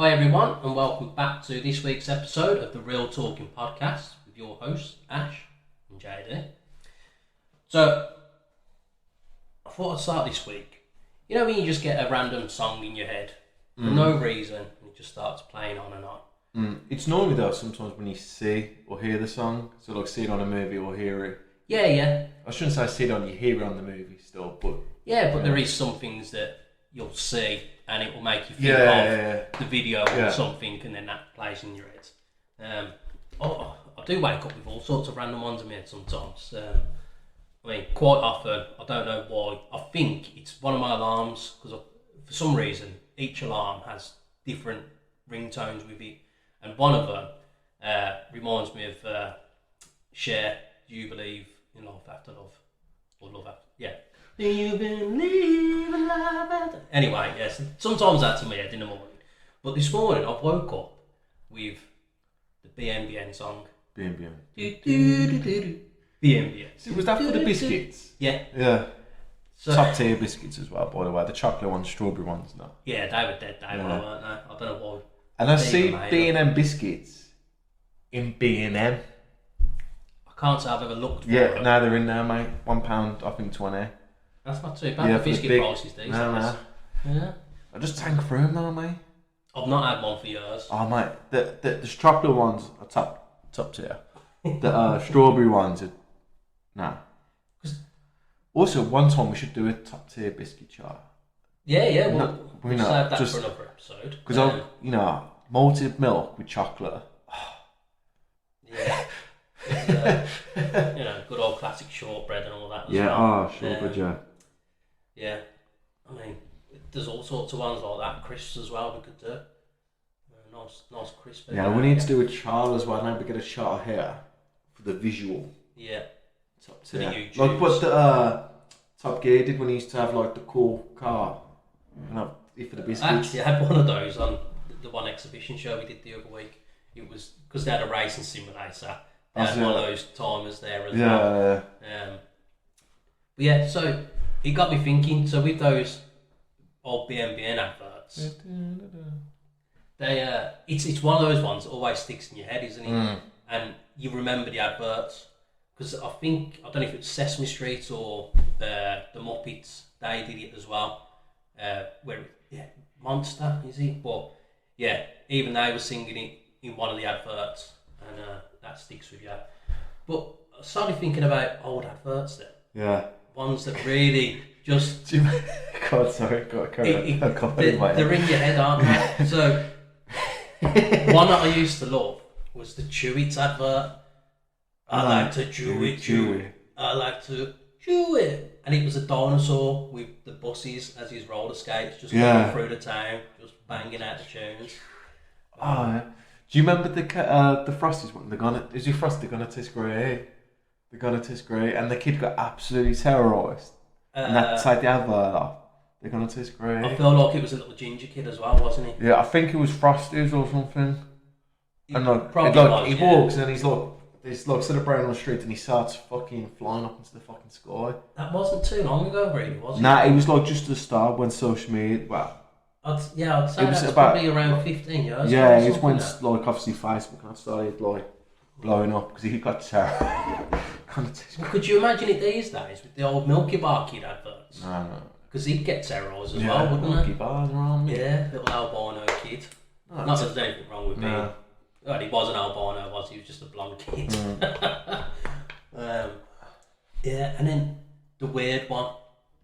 Hi everyone, and welcome back to this week's episode of the Real Talking Podcast with your hosts Ash and JD. So, I thought I'd start this week. You know when you just get a random song in your head for no reason, and it just starts playing on and on. It's normally though sometimes when you see or hear the song, so like see it on a movie or hear it. Yeah. I shouldn't say see it on, you hear it on the movie still, but... Yeah, but there is some things that you'll see and it will make you think of the video or something, and then that plays in your head. I do wake up with all sorts of random ones in my head sometimes. I mean, quite often, I don't know why, I think it's one of my alarms, because for some reason, each alarm has different ringtones with it, and one of them reminds me of Cher, Do You Believe in Life After Love? Or Love After, yeah. Do you believe in life after? Anyway, yes, sometimes that's in my head in the morning. But this morning, I woke up with the BNBN song. BNBN. BNBN. Was that for the biscuits? Yeah. Yeah. So, top tier biscuits as well, by the way. The chocolate ones, strawberry ones, no. yeah, they were dead, weren't they? I don't know why. And I see B&M biscuits in B&M. I can't say I've ever looked for Yeah, them. now they're in there, mate. £1, I think 20. That's not too bad. The biscuit prices these days. No. Yeah. I just tank through them now, mate. I've not had one for years. Oh, mate, the chocolate ones are top tier. The strawberry ones are... Nah. Also, one time we should do a top tier biscuit chart. Yeah, we'll save that for another episode. Because, malted milk with chocolate. Yeah. Good old classic shortbread and all that as well. Yeah, shortbread, yeah. Yeah. I mean, there's all sorts of ones like that. Crisps as well we could do. Nice crisp. Yeah, we need to do a chart as well. Now we get a chart here for the visual. Yeah. Top For tier. the YouTubes. Like what the Top Gear did when he used to have like the cool car. For the biscuits. Actually, I had one of those on the one exhibition show we did the other week. It was because they had a racing simulator. They had one of those timers there as well. But yeah, so it got me thinking. So with those old BNBN adverts, it's one of those ones that always sticks in your head, isn't it? And you remember the adverts because I don't know if it's Sesame Street or the Muppets. They did it as well. Monster is it? But yeah, even they were singing it in one of the adverts, and that sticks with you. But I started thinking about old adverts then. Yeah. Ones that really just... God, sorry. They're in your head, aren't they? So, one that I used to love was the Chewits advert. I like to chew it. I like to chew it. And it was a dinosaur with the buses as his roller skates just going through the town, just banging out the tunes. Do you remember the Frosties one? Is it Frosty gonna taste great? They're gonna taste great, and the kid got absolutely terrorised. And that's like the advert off. They're gonna taste great. I feel like it was a little ginger kid as well, wasn't he? Yeah, I think it was Frosties or something. And he walks and he's like, there's like sort of brown on the street, and he starts fucking flying up into the fucking sky. That wasn't too long ago, really, was it? Nah, it was like just the start when social media. Well, I'd say that's probably around 15 years. Yeah, it was when like obviously Facebook and I started like blowing up because he got terror. Could you imagine it these days with the old Milky Bar kid adverts? No. Because he'd get terrorised as well, wouldn't Milky Bars around me. Yeah, little albino kid. Not that there's anything wrong with me. Well, he was an albino, was he? He was just a blonde kid. And then the weird one,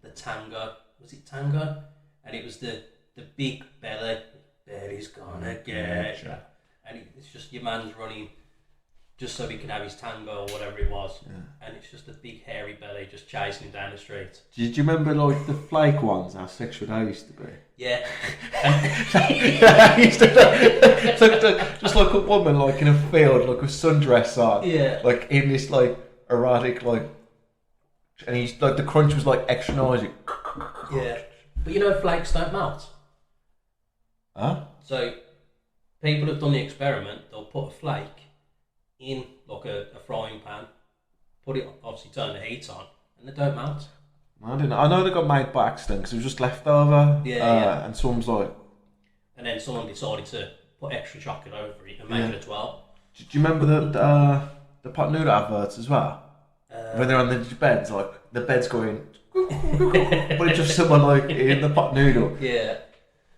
the Tango. Was it Tango? And it was the big belly. Belly's gonna get you. And it's just your man's running just so he can have his tango or whatever it was. And it's just a big hairy belly just chasing him down the street. Did you remember like the flake ones, how sexual they used to be? Yeah. I used to just like a woman like in a field, like with sundress on. Yeah. Like in this like erratic like, and he's like the crunch was like extra noisy. Yeah. But flakes don't melt. Huh? So people have done the experiment. They'll put a flake in like a frying pan, put it, obviously turn the heat on, and they don't melt. I don't know. I know they got made by accident because it was just leftover. Yeah. And someone's like, and then someone decided to put extra chocolate over it and make it a 12. Do you remember the pot noodle adverts as well? When they're on the beds, like the bed's going, but it's just someone like in the pot noodle. Yeah.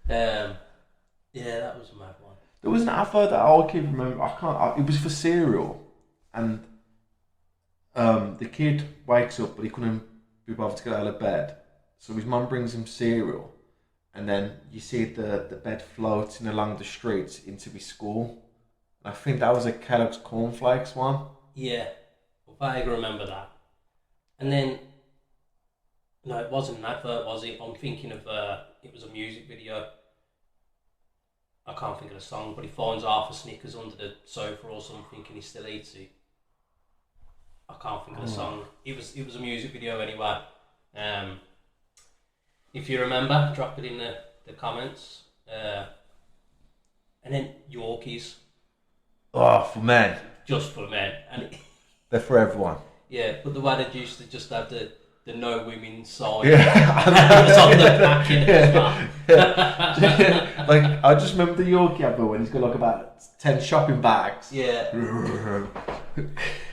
Yeah, that was a mad one. There was an advert that I keep remember. It was for cereal, and the kid wakes up, but he couldn't be bothered to get out of bed. So his mum brings him cereal, and then you see the bed floating along the streets into his school. I think that was a Kellogg's Cornflakes one. Yeah, I remember that. And then, no, it wasn't an advert, was it? I'm thinking of, it was a music video. I can't think of the song, but he finds half a Snickers under the sofa or something and he still eats it. I can't think of the song. It was a music video anyway. If you remember, drop it in the comments. And then Yorkies. Oh, for men. Just for men. And they're for everyone. Yeah, but the way they used to just have the no women sign. Yeah. It was on the packet as well. Yeah. Like, I just remember the Yorkie advert when he's got like about 10 shopping bags. Yeah.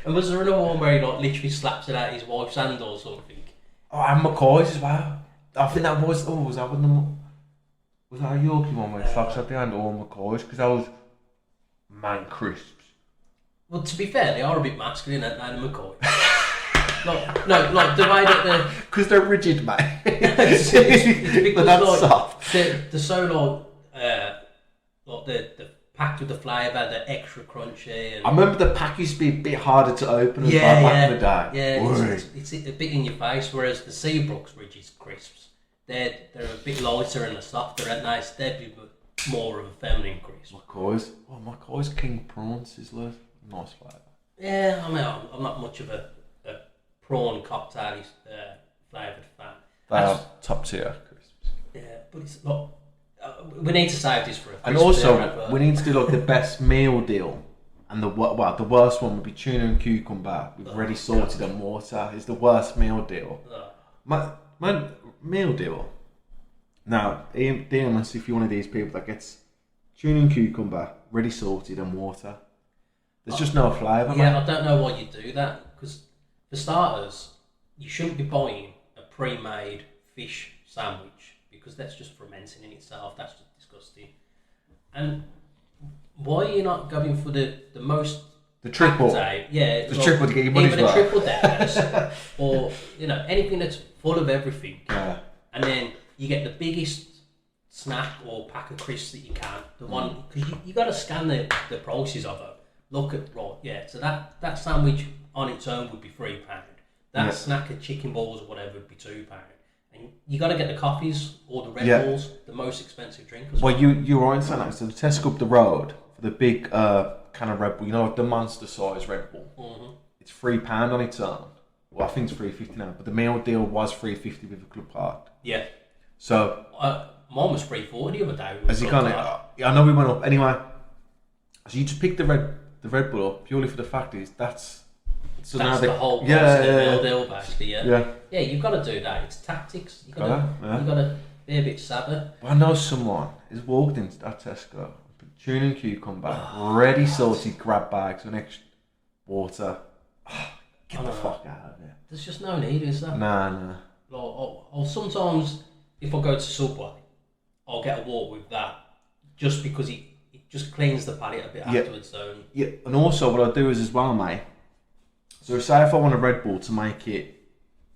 And was there another one where he like literally slaps it out his wife's hand or something? Oh, and McCoy's as well. I think that was, was that was that a Yorkie one where he slaps out the hand or McCoy's? Because that was Man Crisps. Well, to be fair, they are a bit masculine, aren't they, the McCoy? Like the way that because they're rigid, mate. it's because that's like, soft. They're so like the packed with the flavour, the extra crunchy. And I remember the pack used to be a bit harder to open as well back in the day. Yeah, it's a bit in your face. Whereas the Seabrooks Rigid Crisps, they're a bit lighter and softer, and nice. They'd be more of a feminine crisp. McCoy's King Prawn Sizzlers, nice flavour. Yeah, I mean, I'm not much of a prawn cocktail flavoured fan. They are top tier crisps. Yeah, but it's not. We need to save this for a and also we need to do like the best meal deal, and the worst one would be tuna and cucumber with ready salted and water. Is the worst meal deal. My meal deal. Now, DM us if you're one of these people that gets tuna and cucumber ready salted and water. There's just no flavour. Yeah, man. I don't know why you do that, because for starters, you shouldn't be buying a pre-made fish sandwich, because that's just fermenting in itself. That's just disgusting. And why are you not going for the most... The triple. Yeah. The triple to get your money's worth. Either the triple deckers, or, anything that's full of everything. Yeah. And then you get the biggest snack or pack of crisps that you can. The one, because you got to scan the prices of it. Look at, so that sandwich on its own would be £3. That snack of chicken balls or whatever would be £2. And you got to get the coffees or the Red Bulls, the most expensive drink as well. Well, you're right in saying that. So the Tesco up the road for the big can of Red Bull, like the monster size Red Bull, it's £3 on its own. Well, I think it's $3.50 now, but the meal deal was $3.50 with a club card. Yeah. So mine was $3.40 the other day. As you kind of, I know we went up anyway. So you just pick the Red Bull up purely for the fact is that's the whole meal deal basically. Yeah, you've got to do that. It's tactics. You got to be a bit savvy. Well, I know someone has walked into that Tesco, tuna and cucumber, ready salted grab bags with extra water. Get the fuck out of here. There's just no need, is there? Nah. Or sometimes if I go to Subway, I'll get a walk with that just because it just cleans the palate a bit afterwards. So yeah, and also what I do is as well, mate. So say if I want a Red Bull to make it,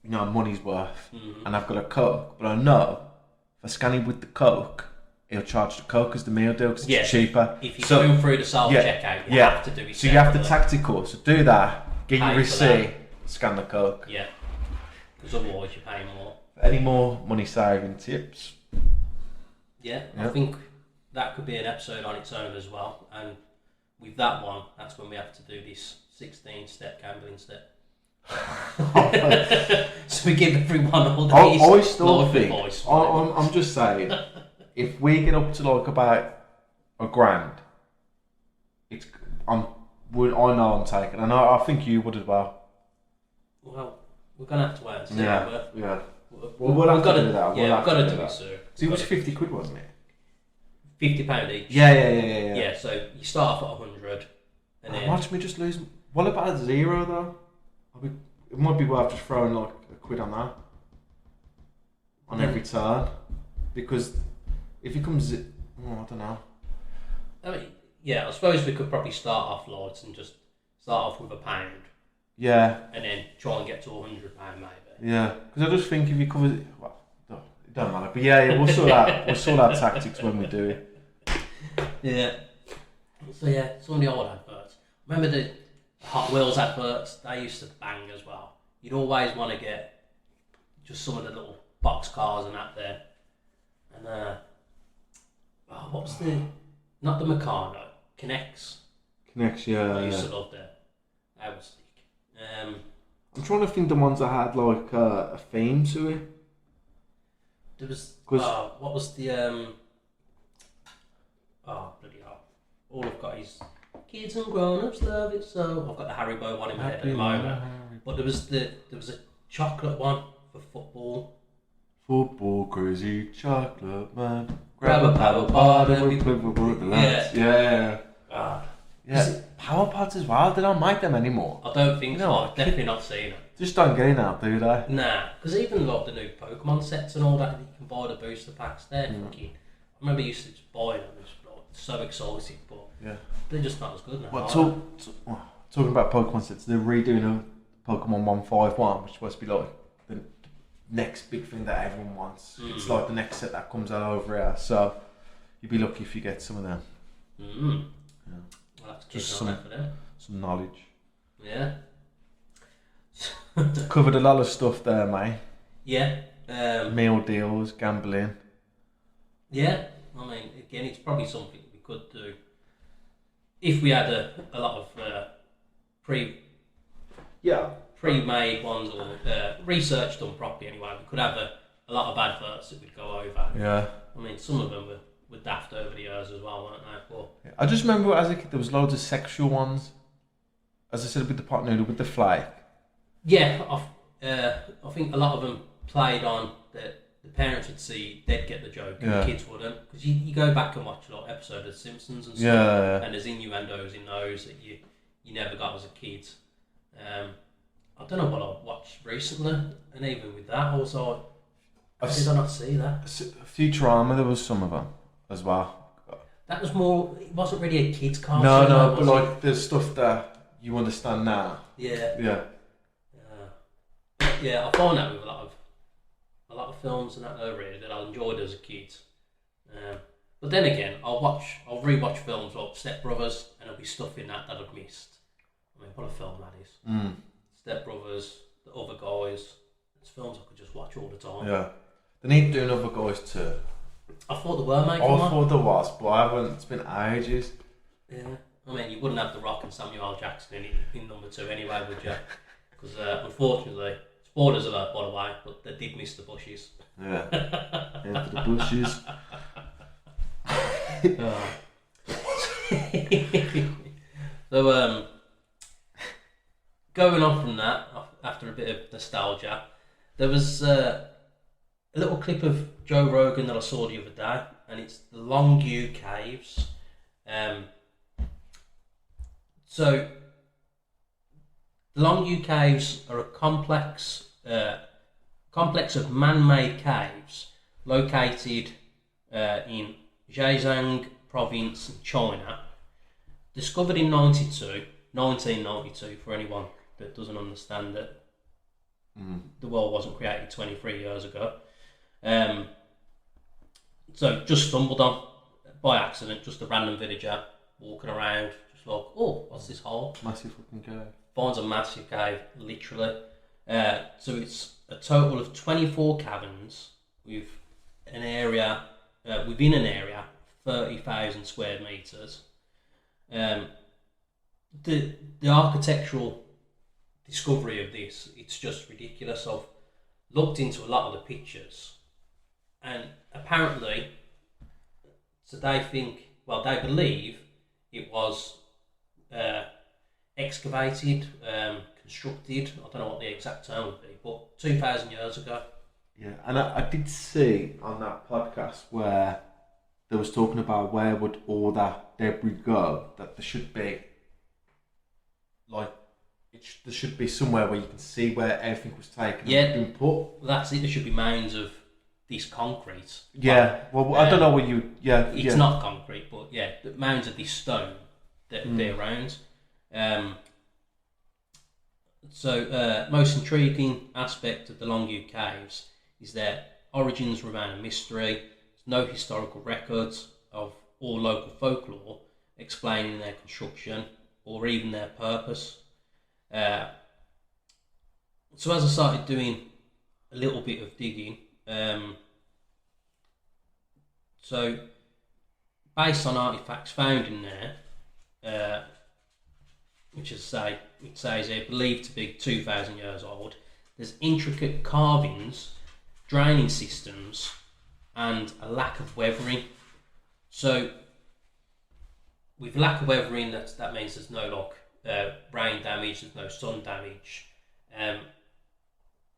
money's worth, and I've got a Coke, but I know if I scan it with the Coke, he'll charge the Coke as the meal deal because it's cheaper. If you're going through the self-checkout, you have to do it. So you have the tactical. So do that, get your receipt, scan the Coke. Yeah, because otherwise you pay more. Any more money saving tips? Yeah, I think that could be an episode on its own as well. And with that one, that's when we have to do this 16-step gambling step. So we give everyone all these I still think, advice. I'm just saying, if we get up to like about $1,000, I know I'm taking, and I think you would as well. Well, we're gonna have to wait and see. Yeah. We'll have to do that. We've got to do it soon. So it was 50 quid, wasn't it? £50 each. Yeah. So you start off at 100, and then watch me just lose. What about a zero though? It might be worth just throwing like a quid on that on every turn, because if it comes, I don't know. I mean, yeah, I suppose we could probably start off loads and just start off with £1. Yeah. And then try and get to £100 maybe. Yeah, because I just think if you cover it, well, it don't matter. But yeah, we'll sort out tactics when we do it. Yeah. So yeah, some of the old adverts. Remember the Hot Wheels adverts? They used to bang as well. You'd always want to get just some of the little box cars and that there. And what was not the Meccano, Connects. Yeah. I used to love them. That was sick. I'm trying to think the ones that had like a theme to it. There was what was the bloody hell. All I've got is kids and grown-ups love it so. I've got the Haribo one in my head at the moment. But there was a chocolate one for football. Football crazy chocolate man. Grab a power pod and we play for the lads. Yeah. Power pods as well. They don't make them anymore. I don't think so. I've definitely not seen them. Just don't get it now, do they? Nah, because even like the new Pokemon sets and all that you can buy the booster packs. They're fucking. I remember I used to just buy them. It was like, so exciting, but they're just not as good now. Talking about Pokemon sets, they're redoing a Pokemon 151, which is supposed to be like the next big thing that everyone wants. It's like the next set that comes out over here, so you'd be lucky if you get some of them. Yeah. Well, that's just some knowledge. Yeah. Covered a lot of stuff there, mate. Yeah. Meal deals, gambling. Yeah. I mean, again, it's probably something we could do if we had a lot of pre-made ones or research done properly. Anyway, we could have a lot of adverts that we'd go over. Yeah. I mean, some of them were daft over the years as well, weren't they? But I just remember as a kid there was loads of sexual ones. As I said, with the pot noodle, with the flake. Yeah, I think a lot of them played on that the parents would see, they'd get the joke, and the kids wouldn't. Because you go back and watch a lot of episodes of The Simpsons and stuff, and there's innuendos in those that you never got as a kid. I don't know what I watched recently, and even with that, also, how did I not see that? Futurama, there was some of them as well. That was more, it wasn't really a kid's cartoon. No, but like there's stuff that you understand now. Yeah. Yeah, I find that with a lot of films and that really that I enjoyed as a kid. But then again, I'll rewatch films like Step Brothers, and there'll be stuff in that I've missed. I mean, what a film that is. Step Brothers, The Other Guys. It's films I could just watch all the time. Yeah. They need to do Other Guys too. I thought they were making one. I thought there was, but I haven't. It's been ages. Yeah. I mean, you wouldn't have The Rock and Samuel L. Jackson in number 2 anyway, would you? Because unfortunately, spoilers alert by the way, but they did miss the bushes. Yeah. Into the bushes. So, going on from that, after a bit of nostalgia, there was a little clip of Joe Rogan that I saw the other day, and it's the Longview Caves. So, the Longview Caves are a complex of man-made caves located in Zhejiang province, China. Discovered in 1992, for anyone that doesn't understand that the world wasn't created 23 years ago. So just stumbled on by accident, just a random villager walking around, just like, oh, what's this hole? Massive fucking cave. Finds a massive cave, literally. So it's a total of 24 caverns with an area, within an area, 30,000 square metres. The architectural discovery of this, it's just ridiculous. I've looked into a lot of the pictures, and apparently, so they believe it was excavated, constructed, I don't know what the exact term would be, but 2,000 years ago. Yeah, and I did see on that podcast where they was talking about where would all that debris go. That there should be like there should be somewhere where you can see where everything was taken and been put. That's it. There should be mounds of this concrete. Yeah. Well, I don't know what you. Yeah. It's not concrete, but the mounds of this stone that they're around. So, most intriguing aspect of the Longu Caves is their origins remain a mystery. There's no historical records of or local folklore explaining their construction or even their purpose. So as I started doing a little bit of digging, so based on artifacts found in there, which is it says they're believed to be 2,000 years old, there's intricate carvings, draining systems, and a lack of weathering. So with lack of weathering, that means there's no rain damage, there's no sun damage. The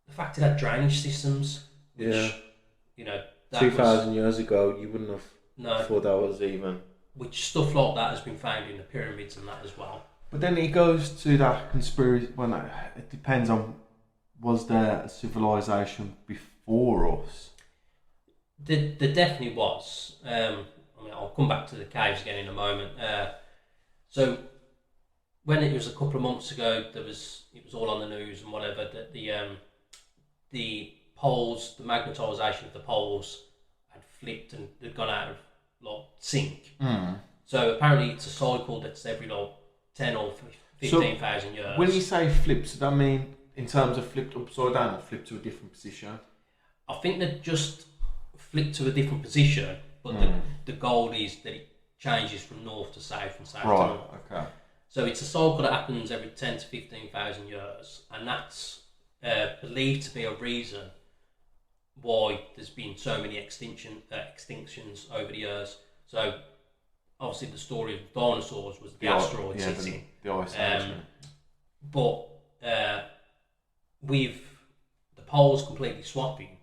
fact it had drainage systems, which, 2,000 years ago, you wouldn't have thought that was even. Which stuff like that has been found in the pyramids and that as well. But then it goes to that conspiracy. Well, it depends on, was there a civilization before us? There definitely was. I'll come back to the caves again in a moment. So when it was a couple of months ago, it was all on the news and whatever, that the poles, the magnetisation of the poles had flipped and they'd gone out of sync. So apparently it's a cycle that's every 10 or 15,000 years. When you say flip, does that mean in terms of flipped upside down or flipped to a different position? I think they just flipped to a different position, but the goal is that it changes from north to south and south to north. Okay. So it's a cycle that happens every 10 to 15,000 years, and that's believed to be a reason why there's been so many extinctions over the years. So obviously the story of dinosaurs was the asteroids hitting. The ice age. But with the poles completely swapping,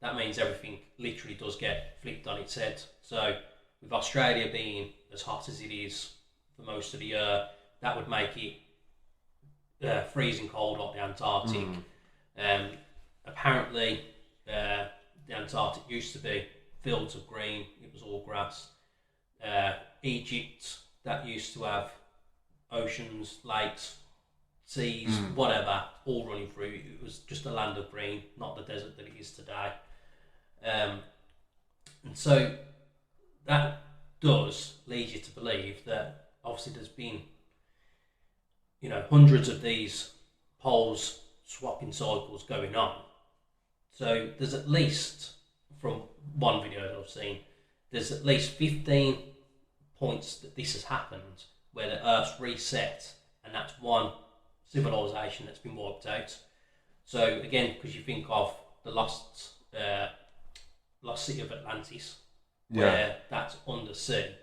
that means everything literally does get flipped on its head. So with Australia being as hot as it is for most of the year, that would make it freezing cold like the Antarctic. Apparently, the Antarctic used to be fields of green, it was all grass. Egypt, that used to have oceans, lakes, seas, whatever, all running through. It was just a land of green, not the desert that it is today. And so that does lead you to believe that obviously there's been hundreds of these poles swapping cycles going on. So there's at least, from one video that I've seen, there's at least 15 points that this has happened where the Earth's reset, and that's one civilization that's been wiped out. So again, because you think of the lost city of Atlantis, where that's under sea,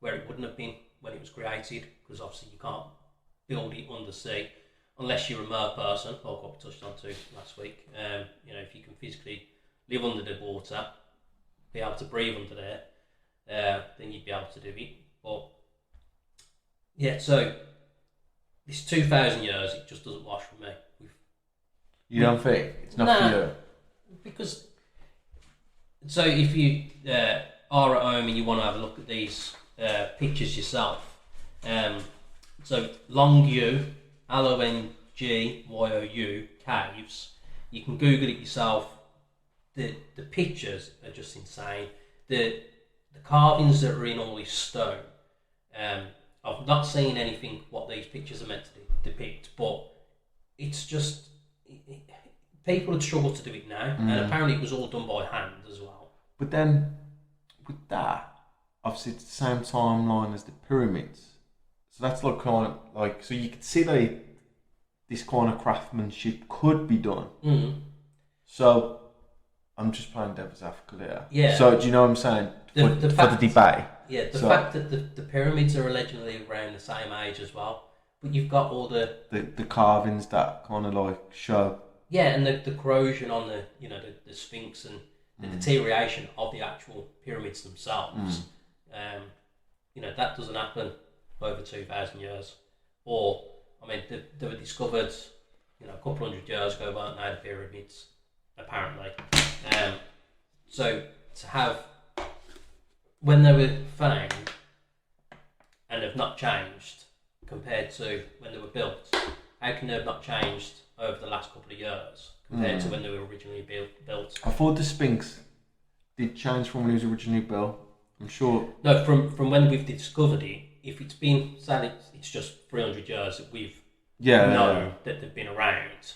where it wouldn't have been when it was created, because obviously you can't build it under sea unless you're a mer person, like what we touched on to last week. If you can physically live under the water, be able to breathe under there, then you'd be able to do it. But so this 2,000 years, it just doesn't wash for me. You don't think it's not for you? Because so if you are at home and you want to have a look at these pictures yourself, so Longu, Longyu caves, you can Google it yourself. The pictures are just insane. The carvings that are in all this stone, I've not seen anything what these pictures are meant to depict, but it's just people had struggled to do it now, and apparently it was all done by hand as well. But then with that, obviously it's the same timeline as the pyramids, so that's so you could see that this kind of craftsmanship could be done. So I'm just playing devil's advocate here. Yeah. So do you know what I'm saying? For the debate. Yeah, the fact that the pyramids are allegedly around the same age as well, but you've got all the carvings that kind of show. Yeah, and the corrosion on the Sphinx and the deterioration of the actual pyramids themselves. That doesn't happen over 2,000 years. Or, I mean, they were discovered, a couple hundred years ago, weren't they, the pyramids, apparently. So to have, when they were found and have not changed compared to when they were built, how can they have not changed over the last couple of years compared to when they were originally built? I thought the Sphinx did change from when it was originally built. I'm sure. No, from when we've discovered it, if it's been, say it's just 300 years that we've known that they've been around.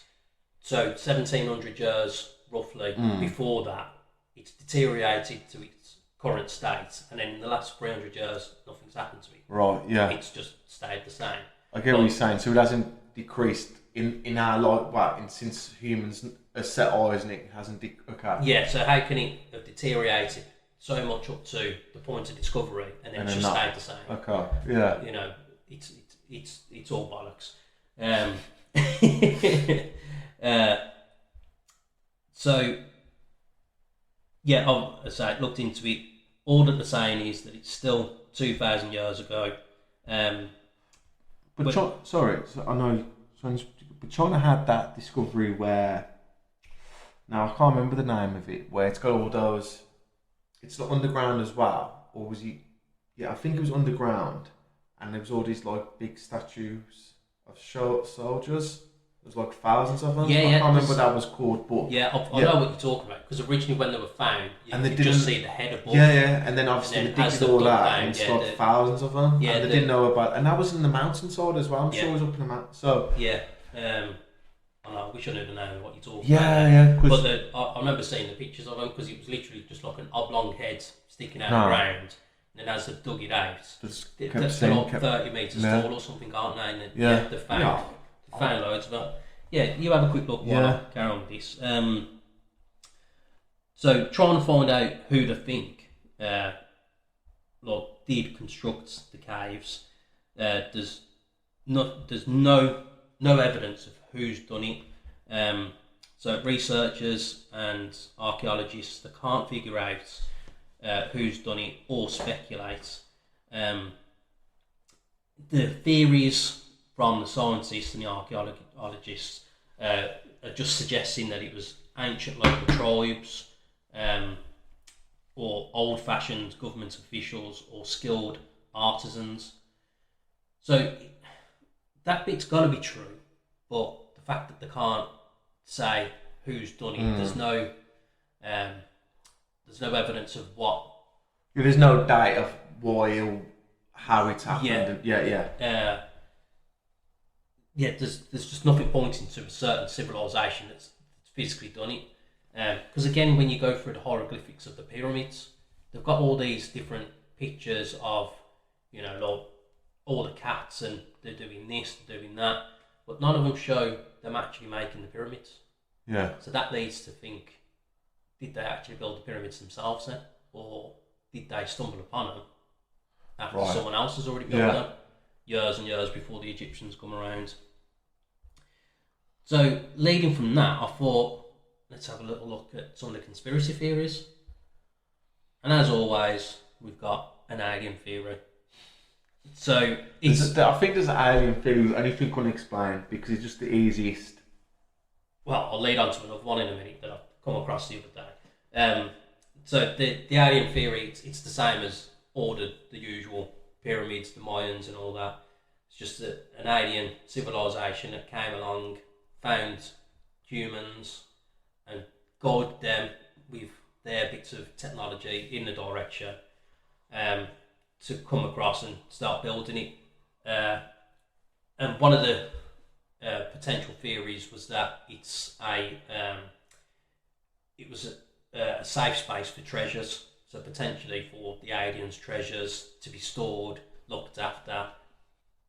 So 1700 years roughly before that, it's deteriorated to its current state, and then in the last 300 years, nothing's happened to it. Right, yeah. It's just stayed the same. I get what you're saying. So it hasn't decreased in our life, since humans have set eyes, and it hasn't okay. Yeah, so how can it have deteriorated so much up to the point of discovery, and then it's just stayed the same? Okay, yeah. It's all bollocks. So, yeah, I looked into it. All that they're saying is that it's still 2,000 years ago. I know. But China had that discovery where, now I can't remember the name of it, where it's got all those. It's like underground as well, or was it? Yeah, I think it was underground, and there was all these like big statues of soldiers. There's like thousands of them. Yeah, I can't remember what that was called, but I know what you're talking about, because originally when they were found, you could just see the head above. Yeah, and then obviously they digged all that, and it's like thousands of them. Yeah, and they didn't know about, and that was in the mountainside as well. I'm sure it was up in the mountain. So I wish I knew the name of what you're talking about. Yeah. But I remember seeing the pictures of them, because it was literally just like an oblong head sticking out of the ground. And then as they've dug it out, they're like 30 metres tall or something, aren't they? And then, they've found loads of it. Yeah, you have a quick look while I carry on with this. So trying to find out who they think did construct the caves. There's no evidence of who's done it. So researchers and archaeologists, they can't figure out who's done it or speculate. The theories from the scientists and the archaeologists are just suggesting that it was ancient local tribes, or old-fashioned government officials, or skilled artisans. So that bit's got to be true, but the fact that they can't say who's done it, there's no evidence of what. Yeah, there's no date of why or how it happened. There's just nothing pointing to a certain civilization that's physically done it. Because again, when you go through the hieroglyphics of the pyramids, they've got all these different pictures of, like all the cats, and they're doing this, they're doing that, but none of them show them actually making the pyramids. Yeah. So that leads to think, did they actually build the pyramids themselves then? Or did they stumble upon them after someone else has already built them? Years and years before the Egyptians come around. So, leading from that, I thought, let's have a little look at some of the conspiracy theories. And as always, we've got an alien theory. So, I think there's an alien theory anything can explain, because it's just the easiest. Well, I'll lead on to another one in a minute that I've come across the other day. So, the alien theory, it's the same as all the usual pyramids, the Mayans and all that. It's just that an alien civilization that came along, found humans and guided them with their bits of technology in the direction to come across and start building it. And one of the potential theories was that it was a safe space for treasures. So potentially for the aliens' treasures to be stored, looked after,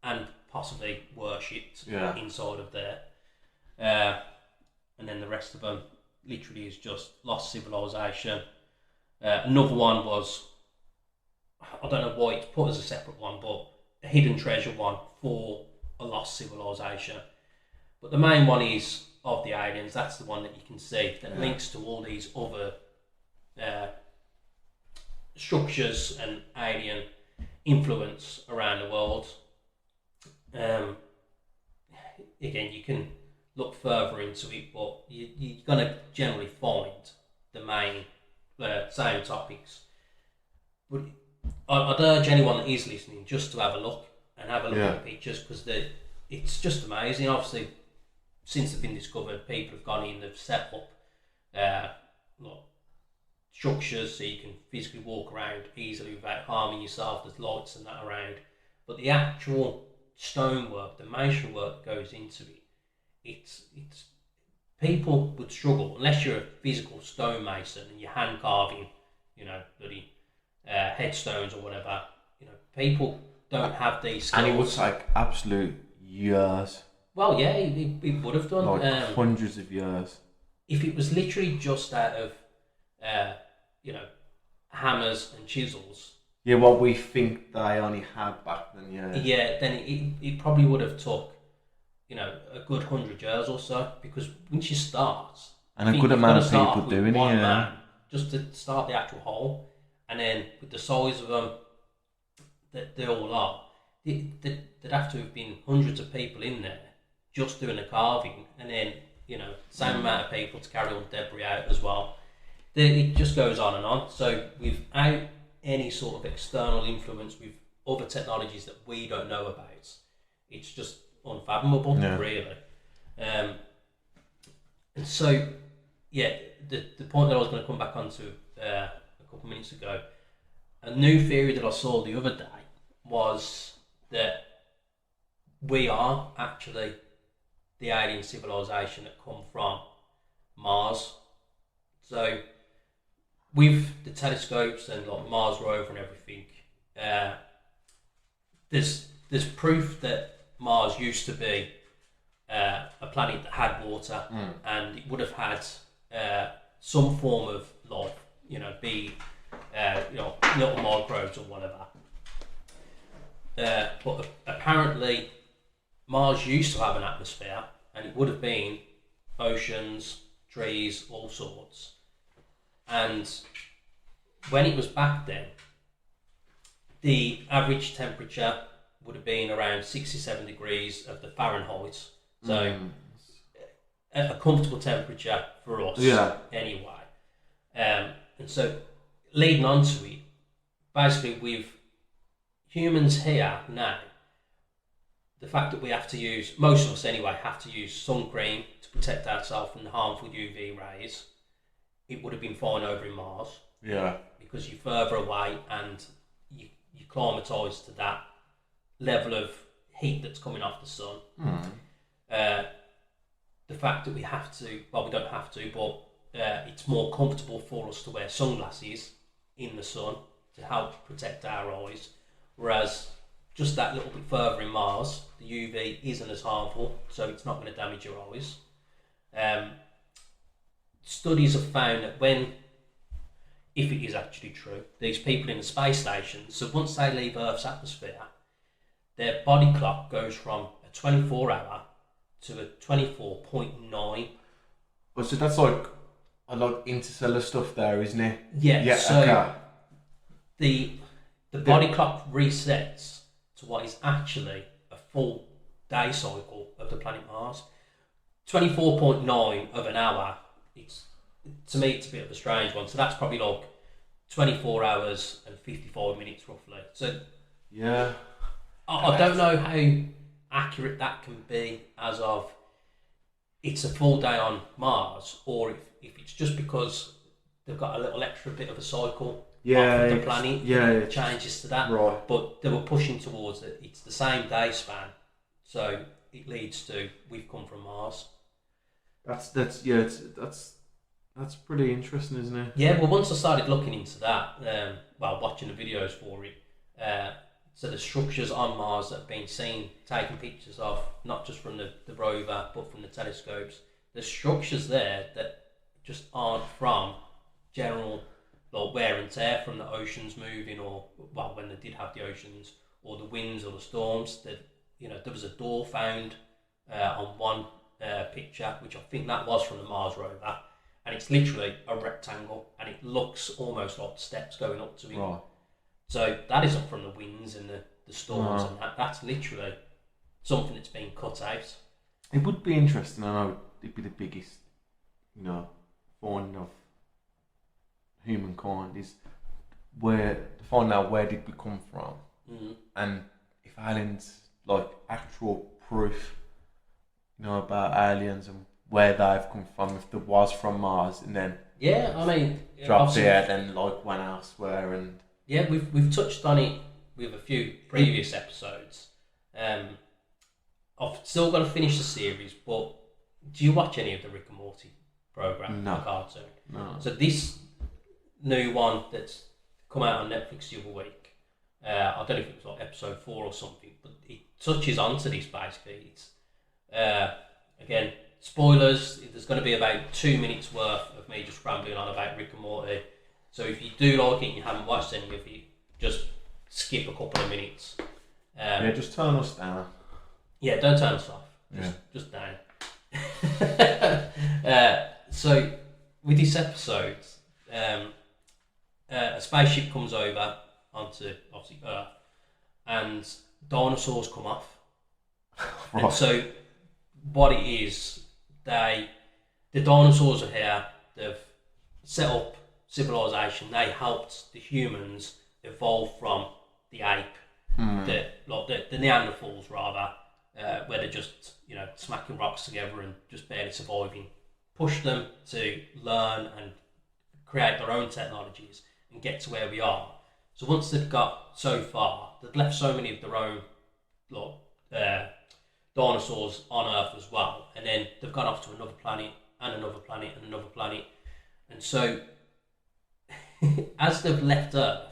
and possibly worshipped inside of there. And then the rest of them literally is just lost civilization. Another one was, I don't know why it's put as a separate one, but a hidden treasure one for a lost civilization. But the main one is of the aliens. That's the one that you can see that links to all these other structures and alien influence around the world. Again, you can look further into it, but you're going to generally find the main same topics. But I'd urge anyone that is listening just to have a look and have a look at the pictures, because it's just amazing. Obviously, since they've been discovered, people have gone in, they've set up structures so you can physically walk around easily without harming yourself. There's lights and that around, but the actual stonework, the masonry work that goes into it, it's people would struggle unless you're a physical stonemason and you're hand carving, bloody headstones or whatever. People don't have these skills. And it would take absolute years. Well, yeah, it would have done. Like hundreds of years. If it was literally just out of, hammers and chisels. Yeah, what we think they only had back then, Yeah, then it probably would have took, a good 100 years or so, because once you start... And a good amount of people doing it, man, just to start the actual hole, and then with the size of them that they all are, there'd have to have been hundreds of people in there just doing the carving, and then, same amount of people to carry all the debris out as well. It just goes on and on. So without any sort of external influence with other technologies that we don't know about, it's just unfathomable, really. And so, the point that I was going to come back onto a couple of minutes ago, a new theory that I saw the other day was that we are actually the alien civilization that come from Mars. So with the telescopes and like Mars rover and everything, there's proof that Mars used to be a planet that had water, and it would have had some form of life, little microbes or whatever. But apparently Mars used to have an atmosphere, and it would have been oceans, trees, all sorts. And when it was back then, the average temperature would have been around 67 degrees of the Fahrenheit. So a comfortable temperature for us anyway. And so leading on to it, basically with humans here now, the fact that we have to use, most of us anyway, have to use sun cream to protect ourselves from the harmful UV rays, it would have been fine over in Mars. Yeah. Because you're further away and you climatise to that level of heat that's coming off the sun. The fact that we have to, well, we don't have to, but it's more comfortable for us to wear sunglasses in the sun to help protect our eyes, whereas just that little bit further in Mars, the UV isn't as harmful, so it's not going to damage your eyes. Studies have found that if it is actually true, these people in the space station, so once they leave Earth's atmosphere, their body clock goes from a 24-hour to a 24.9. Well, so that's like a lot of interstellar stuff there, isn't it? Yeah, so the body clock resets to what is actually a full day cycle of the planet Mars. 24.9 of an hour, to me it's a bit of a strange one, so that's probably like 24 hours and 55 minutes roughly. So yeah, I don't know how accurate that can be as of it's a full day on Mars, or if it's just because they've got a little extra bit of a cycle of the planet, it changes to that. Right. But they were pushing towards it. It's the same day span, so it leads to we've come from Mars. That's pretty interesting, isn't it? Yeah, well, once I started looking into that, watching the videos for it, so the structures on Mars that have been seen, taken pictures of, not just from the rover, but from the telescopes, there's structures there that just aren't from general wear and tear from the oceans moving, or, when they did have the oceans, or the winds or the storms. That, there was a door found on one picture, which I think that was from the Mars rover, and it's literally a rectangle, and it looks almost like steps going up to it. Right. So that isn't from the winds and the storms, and that's literally something that's been cut out. It would be interesting. I know it'd be the biggest, finding of humankind is to find out where did we come from, and if aliens, like actual proof, about aliens and where they've come from, if there was from Mars, and then dropped here, then like went elsewhere, and we've touched on it with a few previous episodes. I've still got to finish the series, but do you watch any of the Rick and Morty program? No. The cartoon? No. So this new one that's come out on Netflix the other week, I don't know if it was like episode 4 or something, but it touches onto this basically. It's again, spoilers. There's going to be about 2 minutes worth of me just rambling on about Rick and Morty. So if you do like it and you haven't watched any of it, just skip a couple of minutes. Just turn us down. Yeah, don't turn us off. Just down. So with this episode, a spaceship comes over onto obviously Earth, and dinosaurs come off. Right. And so what it is, the dinosaurs are here. They've set up civilization. They helped the humans evolve from the ape, the Neanderthals rather. Where they're just, smacking rocks together and just barely surviving, push them to learn and create their own technologies and get to where we are. So once they've got so far, they've left so many of their own dinosaurs on Earth as well, and then they've gone off to another planet and another planet and another planet. And so as they've left Earth,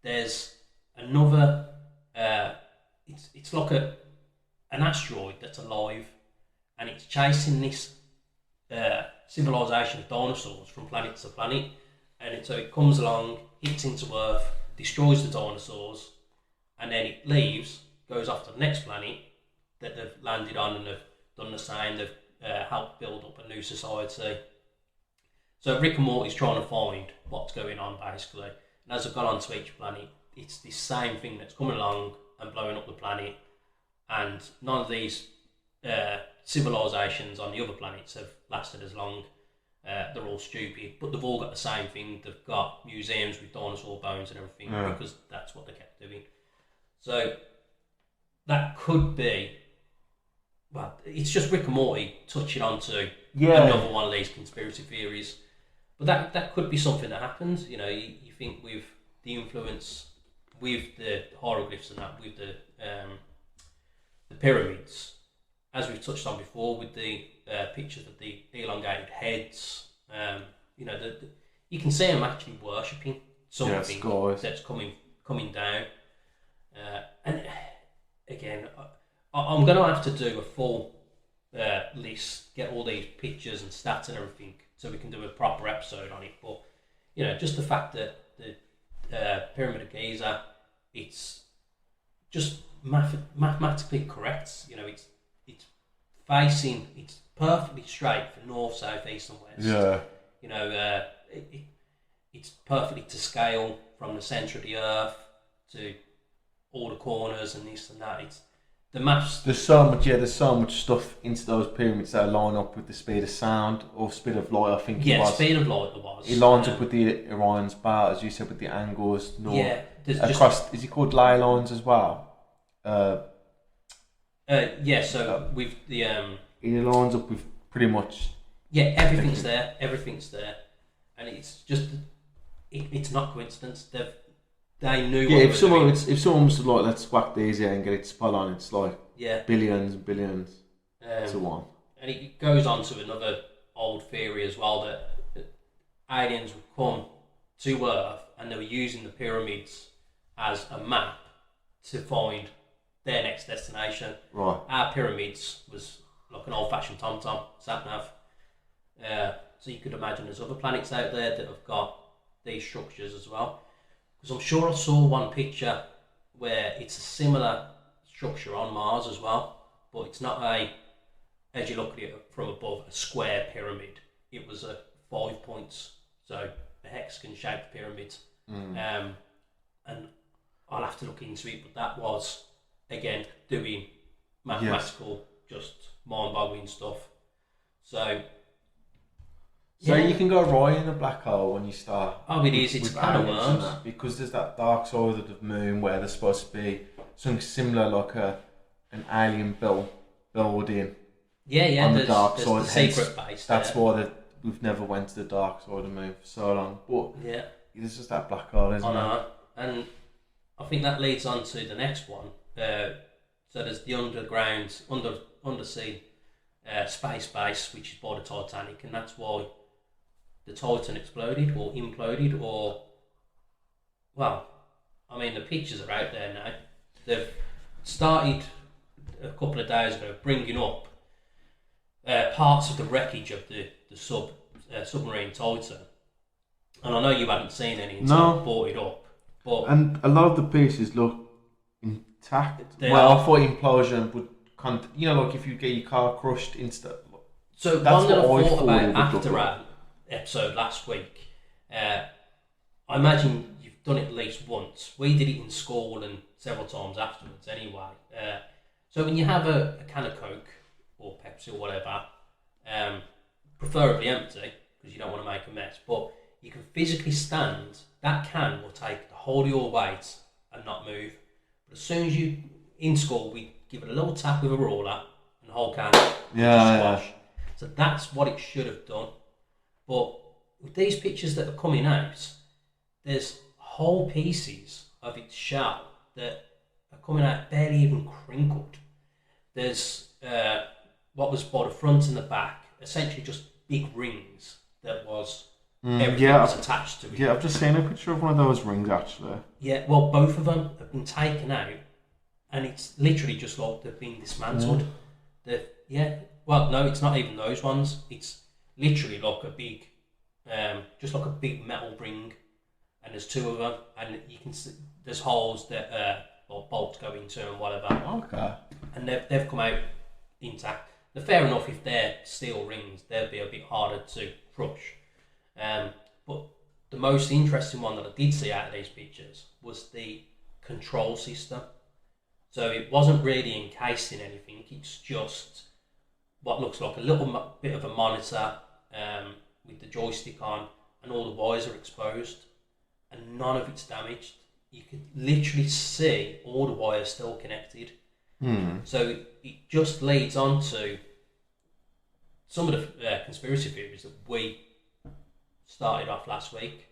there's another, it's like an asteroid that's alive, and it's chasing this civilization of dinosaurs from planet to planet, and so it comes along, hits into Earth, destroys the dinosaurs, and then it leaves, goes off to the next planet that they've landed on, and they've done the same. They've helped build up a new society. So Rick and Morty's trying to find what's going on basically, and as they've gone on to each planet, it's this same thing that's coming along and blowing up the planet. And none of these civilizations on the other planets have lasted as long. They're all stupid, but they've all got the same thing. They've got museums with dinosaur bones and everything because that's what they kept doing. So that could be, well, it's just Rick and Morty touching onto another one of these conspiracy theories. But that could be something that happens. You think with the influence, with the hieroglyphs and that, with the pyramids, as we've touched on before, with the pictures of the elongated heads, you can see them actually worshipping something that's coming down. And again, I'm going to have to do a full list, get all these pictures and stats and everything, so we can do a proper episode on it. But just the fact that the Pyramid of Giza, it's just mathematically correct. It's facing, it's perfectly straight for north, south, east, and west. It's perfectly to scale from the centre of the Earth to all the corners and this and that. It's the maths. There's so much stuff into those pyramids that line up with the speed of sound or speed of light. I think it was. Speed of light there was. It lines up with the Orion's belt, as you said, with the angles north. Yeah, across. Is it called ley lines as well? So with the it lines up with pretty much. Yeah, everything's there, and it's just it's not coincidence. They knew. Yeah, if someone was like, let's whack these here and get it spot on, it's like billions and billions to one. And it goes on to another old theory as well that aliens would come to Earth and they were using the pyramids as a map to find their next destination. Right. Our pyramids was like an old-fashioned TomTom sat-nav. So you could imagine there's other planets out there that have got these structures as well. Because I'm sure I saw one picture where it's a similar structure on Mars as well, but it's not as you look at it from above, a square pyramid. It was a 5 points, so a hexagon-shaped pyramid. And I'll have to look into it, but that was, again, doing mathematical, just mind-boggling stuff. So you can go right in a black hole when you start. Oh, it is. It's kind of worms. Because there's that dark side of the moon where there's supposed to be something similar, like an alien-built building. Yeah. On the dark side. The secret base. That's why we've never went to the dark side of the moon for so long. But yeah, there's just that black hole, isn't there? And I think that leads on to the next one. So there's the undersea space base, which is by the Titanic, and that's why the Titan exploded or imploded, or, well, I mean, the pictures are out there now. They've started a couple of days ago bringing up parts of the wreckage of the submarine Titan, and I know you hadn't seen any until I brought it up, and a lot of the pieces look intact. I thought implosion would, like if you get your car crushed instantly. So that's one that I thought about after our episode last week. I imagine you've done it at least once. We did it in school and several times afterwards anyway. So when you have a can of Coke or Pepsi or whatever, preferably empty, because you don't want to make a mess, but you can physically stand, that can will take the whole of your weight and not move. But as soon as in school, we give it a little tap with a roller and the whole can squash. Yeah. So that's what it should have done. But with these pictures that are coming out, there's whole pieces of its shell that are coming out barely even crinkled. There's what was by the front and the back, essentially just big rings that was everything was attached to it. Yeah, I've just seen a picture of one of those rings actually. Yeah, well, both of them have been taken out, and it's literally just like they've been dismantled. Well, no, it's not even those ones. It's literally like a big, just like a big metal ring, and there's two of them, and you can see there's holes that bolts go into and whatever. Okay. And they've come out intact. Now, fair enough, if they're steel rings, they'll be a bit harder to crush. But the most interesting one that I did see out of these pictures was the control system. So it wasn't really encased in anything. It's just what looks like a little bit of a monitor with the joystick on, and all the wires are exposed, and none of it's damaged. You could literally see all the wires still connected. So it just leads on to some of the conspiracy theories that we started off last week.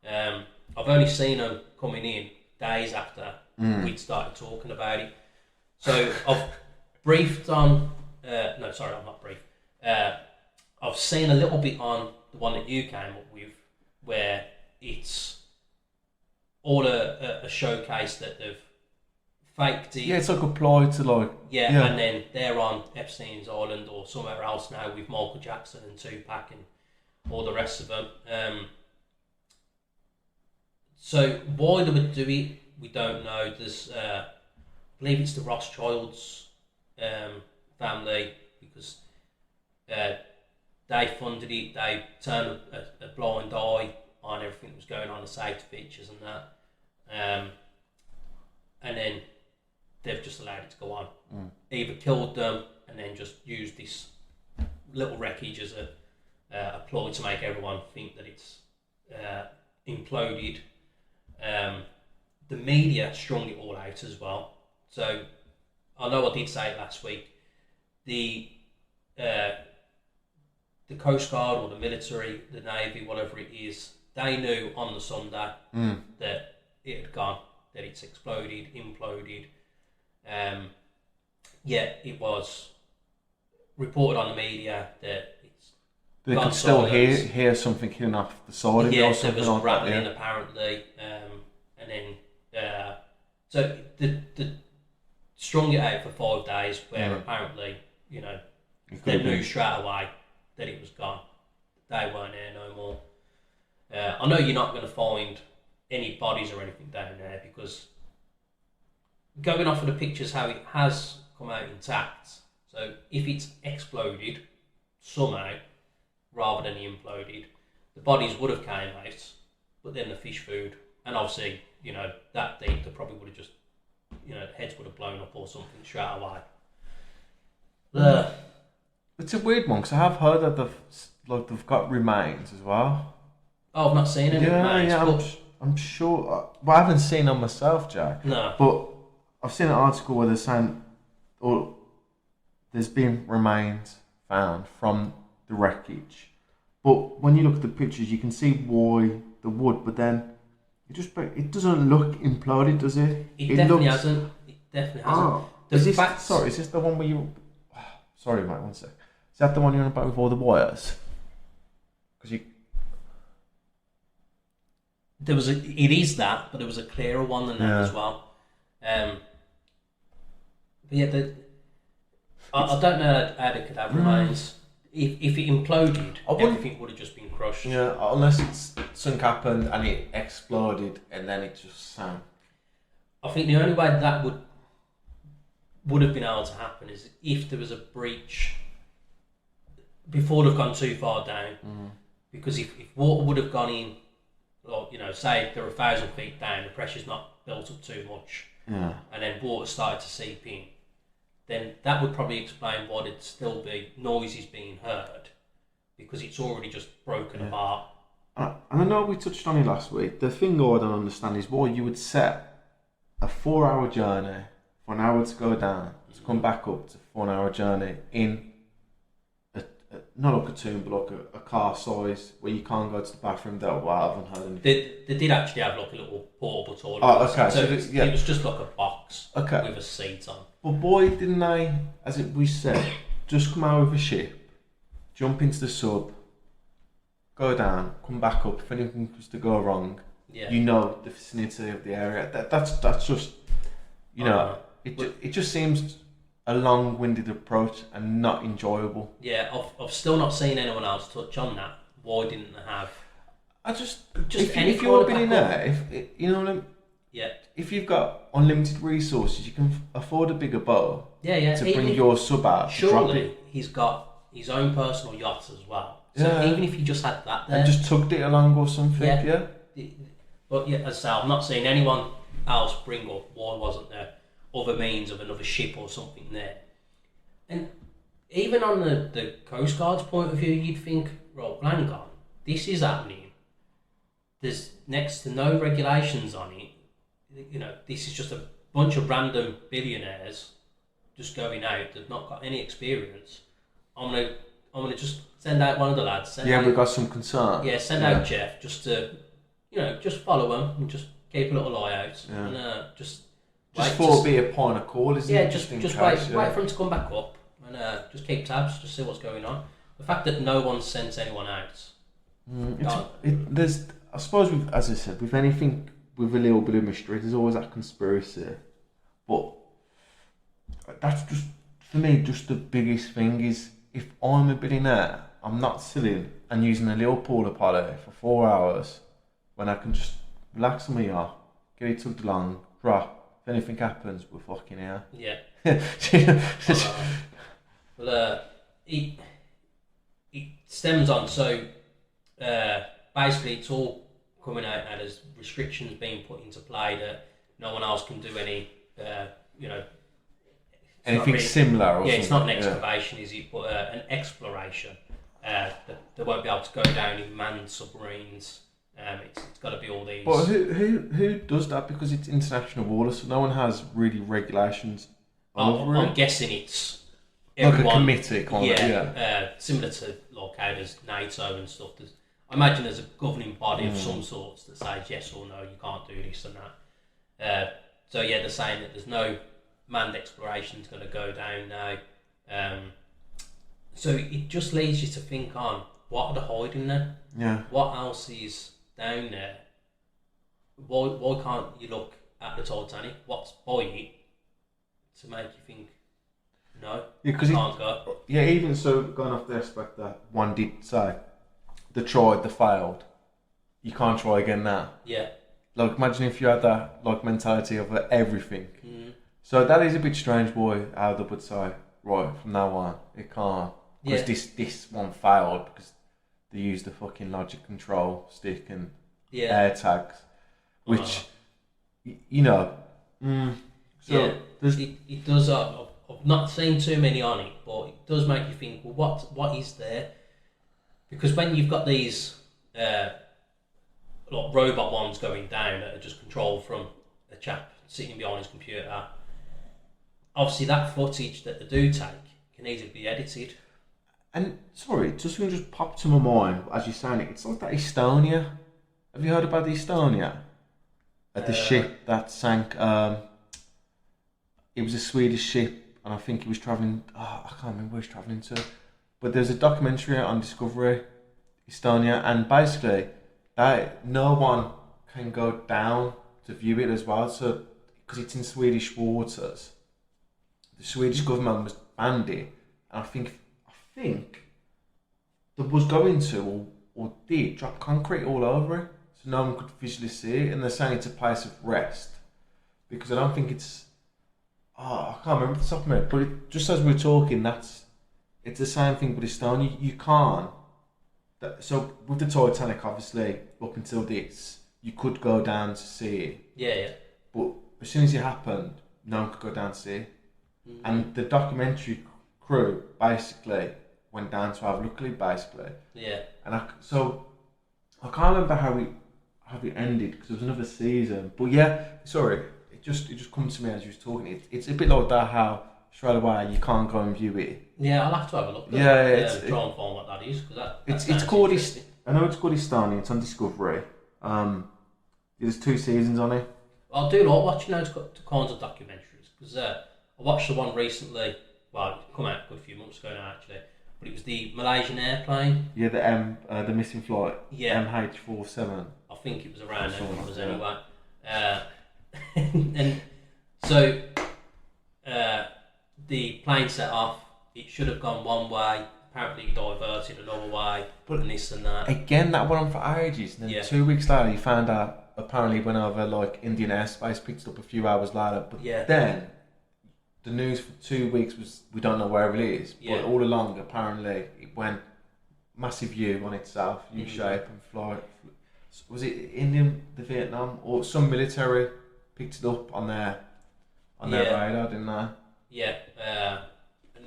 I've only seen them coming in days after we'd started talking about it. So I've briefed on... I'm not brief. I've seen a little bit on the one that you came up with, where it's all a showcase that they've faked it. Yeah, it's like applied to like... Yeah, and then they're on Epstein's Island or somewhere else now with Michael Jackson and Tupac and all the rest of them. So why they would do it, we don't know. There's, I believe it's the Rothschilds family, because they funded it. They turned a blind eye on everything that was going on, the safety features and that. And then they've just allowed it to go on. Either killed them and then just used this little wreckage as a ploy to make everyone think that it's imploded. The media strung it all out as well. So I know I did say it last week. The Coast Guard or the military, the Navy, whatever it is, they knew on the Sunday that it had gone, that it's exploded, imploded. Yet it was reported on the media that it's... They could still hear something hitting off the side of it or something. There was rattling apparently. And then... so the strung it out for 5 days, where apparently, they knew straight away that it was gone. They weren't there no more. I know you're not going to find any bodies or anything down there, because going off of the pictures how it has come out intact, so if it's exploded somehow rather than imploded, the bodies would have came out, but then the fish food, and obviously, that deep, they probably would have just, the heads would have blown up or something straight away. It's a weird one, because I have heard that they've got remains as well. Oh, I've not seen any remains. Yeah, I'm sure. Well, I haven't seen them myself, Jack. No. But I've seen an article where they're saying, there's been remains found from the wreckage. But when you look at the pictures, you can see why the wood, but then it doesn't look imploded, does it? It definitely hasn't. It definitely hasn't. Is this the one where you... Sorry, mate, one sec. Is that the one you're on about with all the wires? Because you... It is that, but there was a clearer one than that as well. But yeah, I don't know how they could have remains. If it imploded, everything would have just been crushed. Yeah, unless something happened and it exploded and then it just sank. I think the only way that would have been able to happen is if there was a breach before they've gone too far down. Because if water would have gone in, or say they're 1,000 feet down, the pressure's not built up too much, and then water started to seep in, then that would probably explain why there'd still be noises being heard, because it's already just broken apart. And I know we touched on it last week. The thing I don't understand is why you would set a 4-hour journey for an hour to go down, to come back up to a 4-hour journey in not like a tomb, but like a car size where you can't go to the bathroom. I haven't heard anything. They did actually have like a little portable toilet. Oh, okay. So it was just like a box with a seat on. But boy, didn't they, we said, just come out with a ship, jump into the sub, go down, come back up. If anything was to go wrong, the vicinity of the area. That's just, it just seems a long-winded approach and not enjoyable. Yeah, I've still not seen anyone else touch on that. Why didn't they have? If you're a billionaire, if you've got unlimited resources, you can afford a bigger boat. To bring your sub out. Surely he's got his own personal yacht as well. So even if you just had that there, and just tugged it along or something, But as I say, I've not seen anyone else bring up why wasn't there other means of another ship or something there. And even on the Coast Guard's point of view, you'd think, right, hang on, this is happening. There's next to no regulations on it. This is just a bunch of random billionaires just going out. They've not got any experience. I'm gonna just send out one of the lads. We've got some concern. Yeah, send out Jeff just to, just follow him and just keep a little eye out and just for be a point of call, isn't it? Just wait for him to come back up and just keep tabs, just see what's going on. The fact that no one sends anyone out. I suppose, as I said, with anything with a little bit of mystery, there's always that conspiracy. But that's just, for me, just the biggest thing is, if I'm a billionaire, I'm not sitting and using a little porta potty for 4 hours when I can just relax on my yacht, get it tugged along, drop. If anything happens, we're fucking here. Yeah. It stems on, so basically it's all coming out now. There's restrictions being put into play that no one else can do any, anything really similar. Or something. It's not an excavation, is it? But an exploration. They won't be able to go down in manned submarines. It's got to be all these. But who does that? Because it's international water, so no one has really regulations over it. I'm guessing it's everyone, like a committee kind of. Similar to like how there's NATO and stuff. I imagine there's a governing body of some sorts that says yes or no, you can't do this and that. They're saying that there's no manned exploration's going to go down now. So it just leads you to think on what are they hiding there? Yeah. What else is down there? Why can't you look at the Titanic? What's by it to make you think no? Because can't go. Yeah, even so, going off the aspect that one did say, they tried, they failed. You can't try again now. Yeah. Like, imagine if you had that mentality of everything. Mm. So that is a bit strange, how they would say, right, from now on, it can't. Because this one failed because they use the fucking logic control stick and air tags, which you know. It does. I've not seen too many on it, but it does make you think. Well, what is there? Because when you've got these like robot ones going down that are just controlled from a chap sitting behind his computer, obviously that footage that they do take can easily be edited. And sorry, just popped to my mind as you're saying it. It's like that Estonia. Have you heard about the Estonia? The ship that sank. It was a Swedish ship, and I think he was travelling. I can't remember where he was travelling to. But there's a documentary on Discovery, Estonia, and basically, that no one can go down to view it as well. So, because it's in Swedish waters, the Swedish government was banned it, and I think they was going to or did drop concrete all over it, so no one could visually see it. And they're saying it's a place of rest, because I don't think it's. I can't remember the top of my head, but just as we're talking, it's the same thing with Estonia. You can't. So with the Titanic, obviously, up until this, you could go down to see it. Yeah. But as soon as it happened, no one could go down to see it. Mm-hmm. And the documentary crew basically went down to have a look at it, basically. Yeah. And I can't remember how it ended, because there was another season. But yeah, sorry. It just comes to me as you was talking. It's a bit like that, how straight away you can't go and view it. Yeah, I'll have to have a look. Try and find what that is, because it's called. I know it's called Estonia. It's on Discovery. There's 2 seasons on it. I do like watching those kinds of documentaries, because I watched the one recently. Well, it come out a good few months ago now, actually. But it was the Malaysian airplane. Yeah, the missing flight. Yeah. MH47. I think it was around then, anyway. And so the plane set off. It should have gone one way. Apparently, it diverted another way, and this and that. Again, that went on for ages. And then 2 weeks later, you found out. Apparently, went over like Indian airspace, picked it up a few hours later. But then the news for 2 weeks was we don't know where it is. But all along, apparently, it went massive U on itself, U shape, and fly. Was it Indian, the Vietnam, or some military picked it up on their radar, didn't they? Yeah, and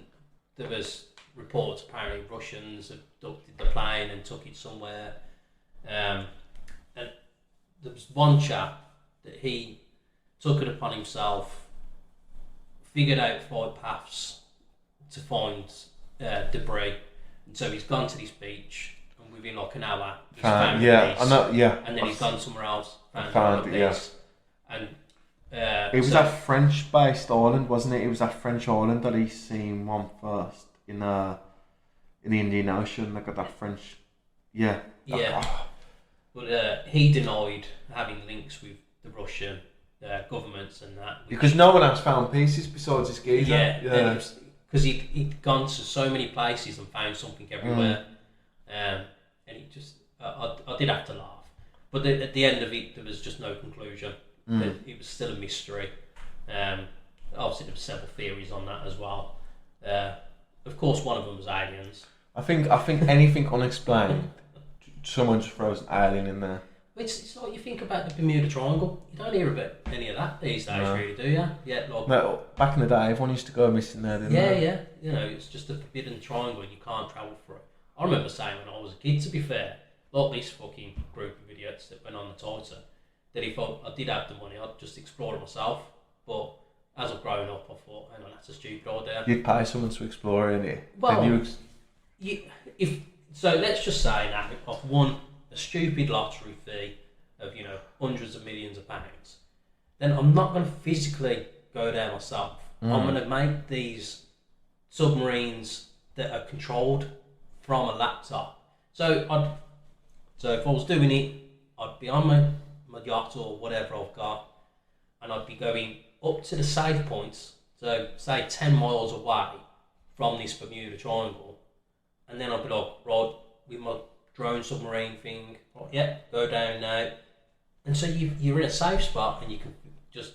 there was reports apparently Russians abducted the plane and took it somewhere. And there was one chap that he took it upon himself, figured out flight paths to find debris, and so he's gone to this beach. Within like an hour, he's found a piece, and then he's gone somewhere else, found a piece. And it was that French-based island, wasn't it? It was that French island that he seen one first in the Indian Ocean. They got that French, But he denied having links with the Russian governments and that, because no one else found pieces besides his geezer. Because he'd gone to so many places and found something everywhere. And it just, I did have to laugh. But at the end of it, there was just no conclusion. It was still a mystery. Obviously, there were several theories on that as well. Of course, one of them was aliens. I think anything unexplained, someone just throws an alien in there. It's like you think about the Bermuda Triangle. You don't hear about any of that these days, really, do you? Yeah, no, back in the day, everyone used to go missing there, didn't they? Yeah. You know, it's just a forbidden triangle and you can't travel through it. I remember saying when I was a kid, to be fair, like this fucking group of idiots that went on the Titan, that if I did have the money, I'd just explore it myself. But as I've grown up, I thought, hang on, that's a stupid idea. You'd pay someone to explore it, innit? Well, so let's just say now, if I've won a stupid lottery fee of, hundreds of millions of pounds, then I'm not going to physically go there myself. I'm going to make these submarines that are controlled from a laptop. So if I was doing it, I'd be on my yacht or whatever I've got, and I'd be going up to the safe points, so say 10 miles away from this Bermuda Triangle, and then I'd be like, right, with my drone submarine thing, go down now. And so you're in a safe spot and you can just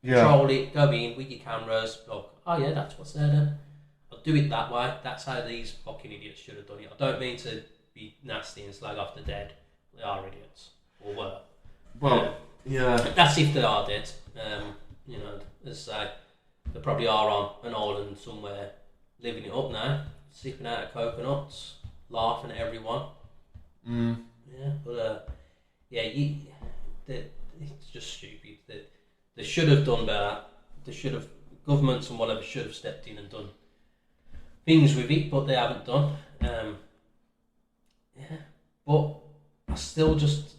control it, go in with your cameras, like, oh yeah, that's what's there then. I'll do it that way. That's how these fucking idiots should have done it. I don't mean to be nasty and slag off the dead, they are idiots, or were. Well, yeah. That's if they are dead. You know, as I say, they probably are on an island somewhere, living it up now, sipping out of coconuts, laughing at everyone. Yeah, but it's just stupid. They should have done better. Governments and whatever should have stepped in and done things with it, but they haven't done. But I still just,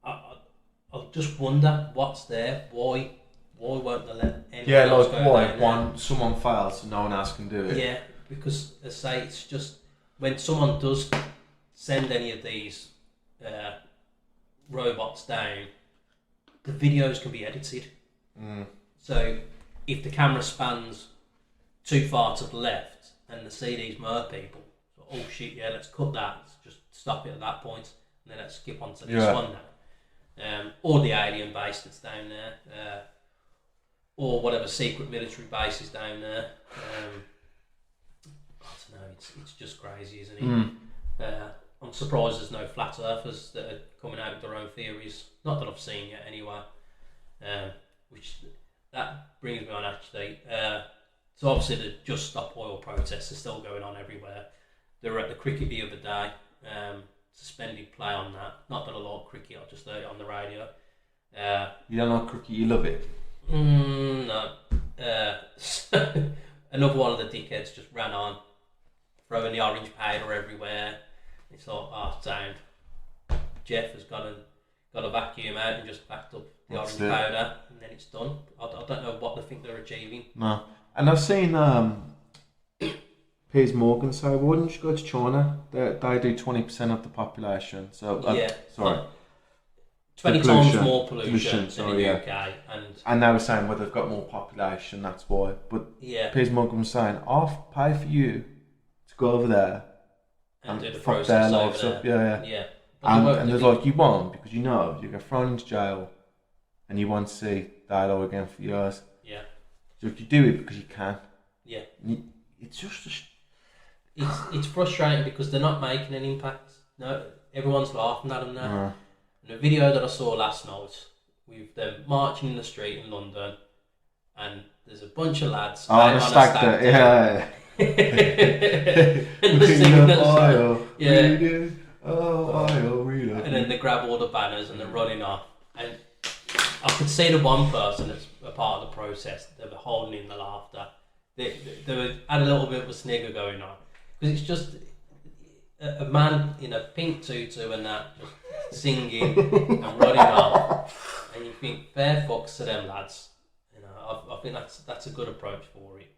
I just wonder what's there. Why won't they let anyone else go down there? Someone fails, so no one else can do it. Yeah, because as I say, it's just when someone does send any of these robots down, the videos can be edited. So if the camera spans too far to the left and they see these mer people, so, oh shit, yeah, let's cut that. Let's just stop it at that point, and then let's skip on to this one now. Or the alien base that's down there, or whatever secret military base is down there. I don't know. It's just crazy, isn't it? I'm surprised there's no flat earthers that are coming out with their own theories. Not that I've seen yet, anyway. Which that brings me on actually. So obviously the Just Stop Oil protests are still going on everywhere. They were at the cricket the other day. Suspended play on that. Not that I like cricket. I just heard it on the radio. You don't like cricket? You love it? No. So another one of the dickheads just ran on, throwing the orange powder everywhere. It's like, oh, sound. Jeff has got a vacuum out and just backed up the orange powder, and then it's done. I don't know what they think they're achieving. No. And I've seen Piers Morgan say, well, why didn't you go to China? They do 20% of the population. So sorry. 20 times more pollution than in the UK. And they were saying, well, they've got more population, that's why. But Piers Morgan was saying, I'll pay for you to go over there and do the fuck process their over lives there. up. Yeah. Yeah. And there's like, you won't, because you know you get thrown into jail and you won't see Dialogue again for years. Yeah. So if you do it because you can. Yeah. It's just it's frustrating because they're not making an impact. No, everyone's laughing at them now. And the video that I saw last night with them marching in the street in London, and there's a bunch of lads on a stag do. Yeah. And they're singing that song. Yeah. And then they grab all the banners and they're running off. And I could see the one person that's a part of the process, they were holding in the laughter. They had a little bit of a snigger going on. Because it's just a man in a pink tutu and that, just singing and running off. And you think, fair fucks to them lads. You know, I think that's a good approach for it.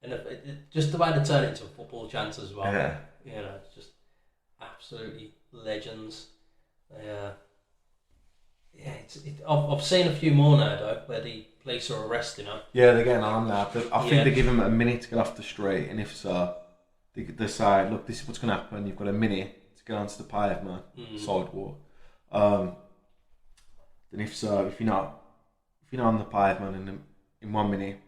And just the way they turn it into a football chance as well. Yeah. You know, it's just absolutely legends. I've seen a few more now though, where the police are arresting them. Yeah, they're getting on that. I think they give them a minute to get off the street, and if so, they decide, look, this is what's going to happen. You've got a minute to get onto the pavement, sidewalk. Then if so, if you're not on the pavement in 1 minute,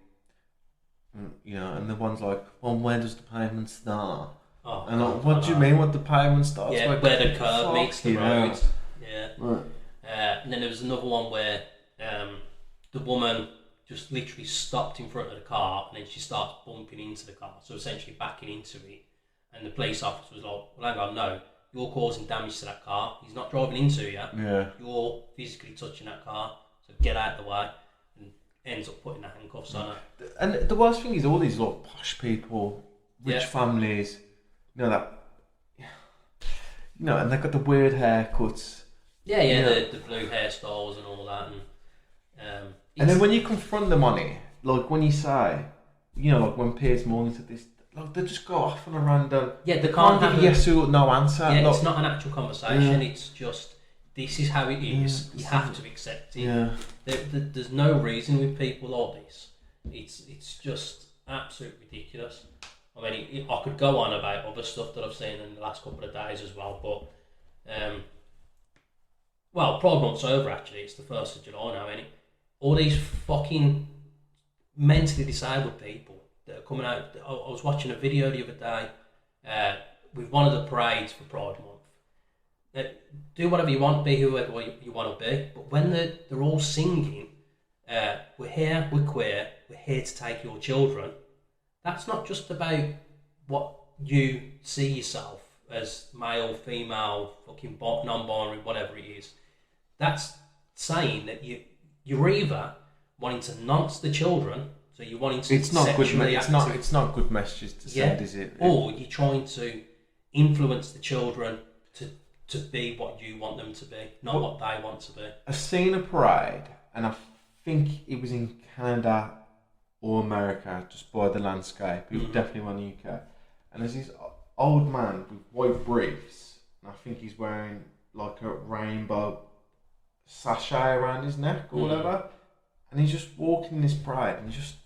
you know, and the one's like, well, where does the pavement start? Oh, and like, what do you mean? What the pavement starts? Yeah, like, where the curb meets the road. Yeah. Right. And then there was another one where the woman just literally stopped in front of the car, and then she starts bumping into the car, so essentially backing into it. And the police officer was like, well, hang on, no, you're causing damage to that car. He's not driving into you. Yeah. You're physically touching that car, so get out of the way. And ends up putting the handcuffs on her. And the worst thing is all these like posh people, rich families, you know, and they've got the weird haircuts. Yeah, the blue hairstyles and all that, and then when you confront them on it, like when you say, you know, like when Piers Morgan said this, like they just go off on a random. Yeah, they can't give a yes or no answer. Yeah, like, it's not an actual conversation. Yeah. It's just this is how it is. You have to accept it. Yeah. There's no reason with people like this. It's just absolutely ridiculous. I mean, I could go on about other stuff that I've seen in the last couple of days as well, but well, Pride Month's over actually. It's the 1st of July now, ain't it? All these fucking mentally disabled people that are coming out. I was watching a video the other day with one of the parades for Pride Month, do whatever you want, be whoever you want to be, but when they're all singing, we're here, we're queer, we're here to take your children, that's not just about what you see yourself as male, female, fucking non-binary, whatever it is. That's saying that you're either wanting to nonce the children, so you're wanting to it's not good messages to send, is it? Or you're trying to influence the children to be what you want them to be, not what they want to be. I've seen a parade, and I think it was in Canada or America, just by the landscape. It was definitely one in the UK. And there's this old man with white briefs, and I think he's wearing like a rainbow sachet around his neck or whatever. And he's just walking this parade, and he's just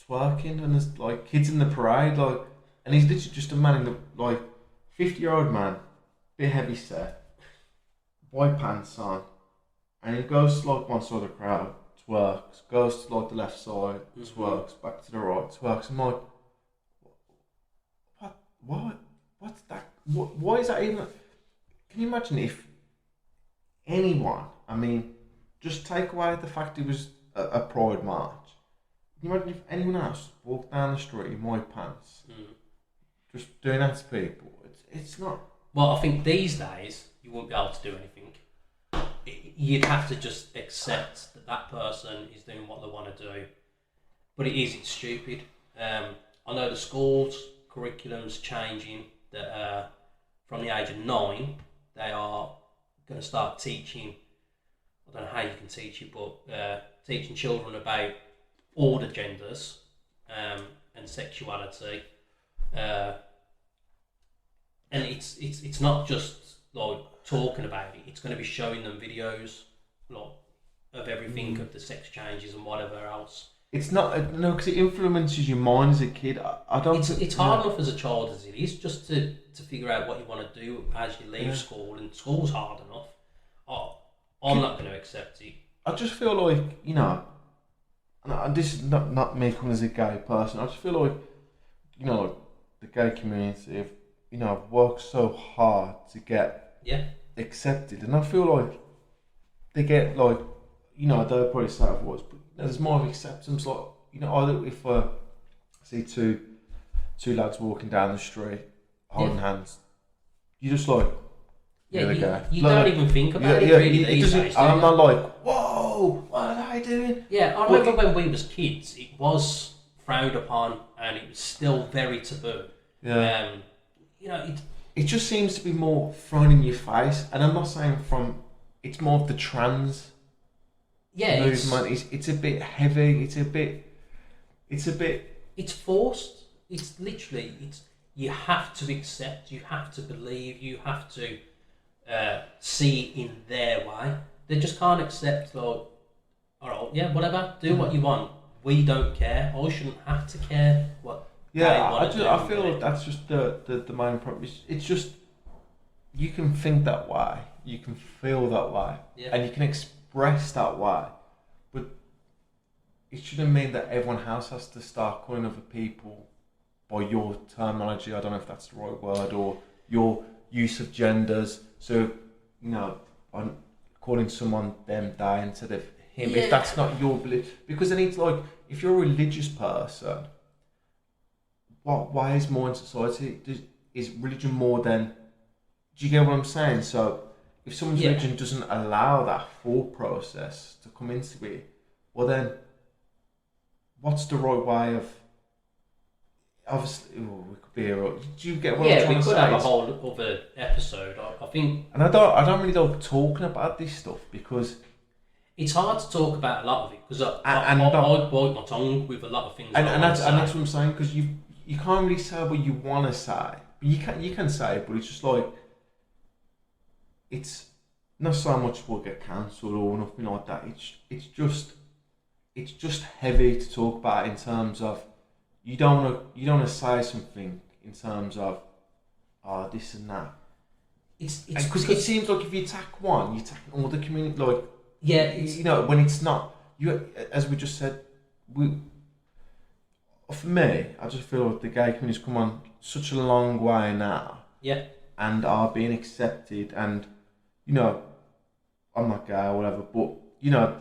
twerking, and there's like kids in the parade, like, and he's literally just a man in the, like, 50-year-old man, bit heavy set, white pants on, and he goes to like one side of the crowd, twerks, goes to like the left side, twerks, back to the right, twerks. I'm like, what's that? Why is that even? Can you imagine if anyone, I mean, just take away the fact it was a Pride March. Can you imagine if anyone else walked down the street in white pants, just doing that to people? It's not. Well, I think these days you wouldn't be able to do anything. You'd have to just accept that person is doing what they want to do. But it's stupid. I know the schools curriculum's changing. That from the age of 9, they are going to start teaching. I don't know how you can teach it, but teaching children about all the genders and sexuality, and it's not just like talking about it. It's going to be showing them videos like of everything of the sex changes and whatever else. It's not because it influences your mind as a kid. I don't. It's hard enough as a child as it is just to figure out what you want to do as you leave school, and school's hard enough. I'm not going to accept it. I just feel like, and this is not me coming as a gay person. I just feel like, like the gay community have worked so hard to get accepted, and I feel like they get like, they'll probably say otherwise, but there's more of acceptance. Like, either if I see two lads walking down the street holding hands, you just like. You don't even think about it really these days. I'm not like, whoa, what are they doing? Yeah, I remember when we was kids, it was frowned upon and it was still very taboo. Yeah. It just seems to be more thrown in your face, and I'm not saying it's more of the trans movement. It's a bit heavy. It's a bit. It's forced. It's literally. You have to accept. You have to believe. You have to. See it in their way. They just can't accept, like, alright, yeah, whatever, do what you want. We don't care. I shouldn't have to care what. I feel like that's just the main problem. It's just you can think that way, you can feel that way, and you can express that way, but it shouldn't mean that everyone else has to start calling other people by your terminology. I don't know if that's the right word, or your use of genders. So, I'm calling someone them, they instead of him, if that's not your belief. Because then it's like, if you're a religious person, why is more in society? Is religion more than... Do you get what I'm saying? So, if someone's religion doesn't allow that thought process to come into it, well then, what's the right way of... Obviously, we could be here. Do you get what I'm trying to say? We could have a whole other episode. I think, and I don't really like talking about this stuff because it's hard to talk about a lot of it because I bite my tongue with a lot of things. And that's what I'm saying, because you can't really say what you want to say. But you can say it, but it's just like, it's not so much we'll get cancelled or nothing like that. It's just heavy to talk about in terms of. You don't want to say something in terms of this and that. It's because it seems like if you attack one, you attack all the community. Like when it's not you, as we just said, for me, I just feel like the gay community's come on such a long way now Yeah. And are being accepted, and you know, I'm not gay or whatever, but you know,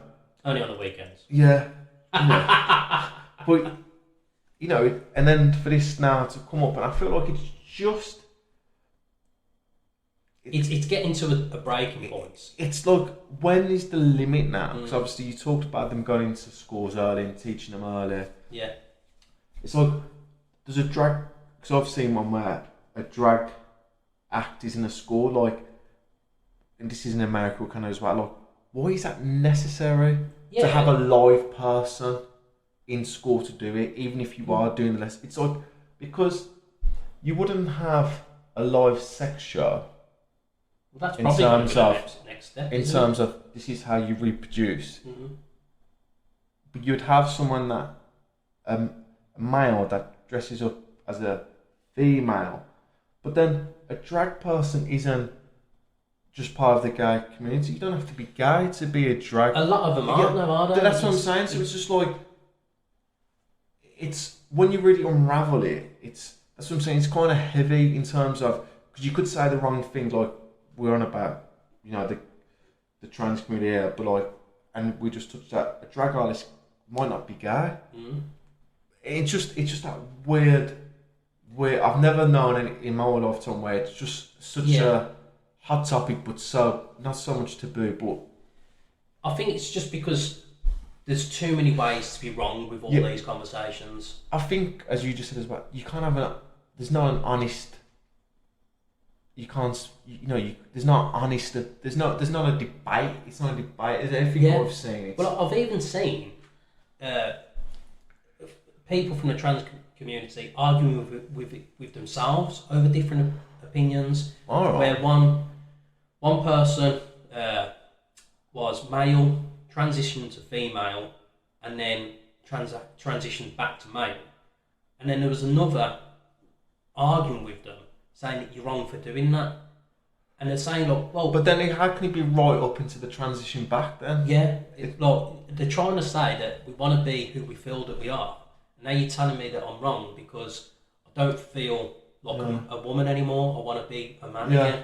only on the weekends. Yeah. But you know, and then for this now to come up, and I feel like it's just. It's getting to a breaking point. It's like, when is the limit now? Because obviously you talked about them going into schools early and teaching them early. Yeah. It's like, there's a drag, because I've seen one where a drag act is in a school, like, and this is in America kind of as well, like, why is that necessary to have a live person in school to do it, even if you are doing the lesson? It's like, because you wouldn't have a live sex show. Well, that's probably going to be the next step. In terms of, this is how you reproduce. But you'd have someone that, a male that dresses up as a female, but then a drag person isn't just part of the gay community. You don't have to be gay to be a drag. A lot of them aren't, though, are they? That's what I'm saying. So it's just like, it's, when you really unravel it, that's what I'm saying. It's kind of heavy in terms of, because you could say the wrong thing, like, we're on about, you know, the trans community here, but like, and we just touched that, a drag artist might not be gay. It's just that weird. I've never known any in my lifetime where it's just such a hot topic, but so not so much taboo. But I think it's just because there's too many ways to be wrong with all these conversations. I think, as you just said as well, you can't have there's not an honest. You can't, there's not honest. There's not a debate. It's not a debate. Is everything I've seen? Well, I've even seen people from the trans community arguing with themselves over different opinions. Where one person was male, transitioned to female, and then transitioned back to male, and then there was another arguing with them, saying that you're wrong for doing that. And they're saying, look, well... But then how can it be right up into the transition back then? Yeah, they're trying to say that we want to be who we feel that we are. And now you're telling me that I'm wrong because I don't feel like I'm a woman anymore. I want to be a man again.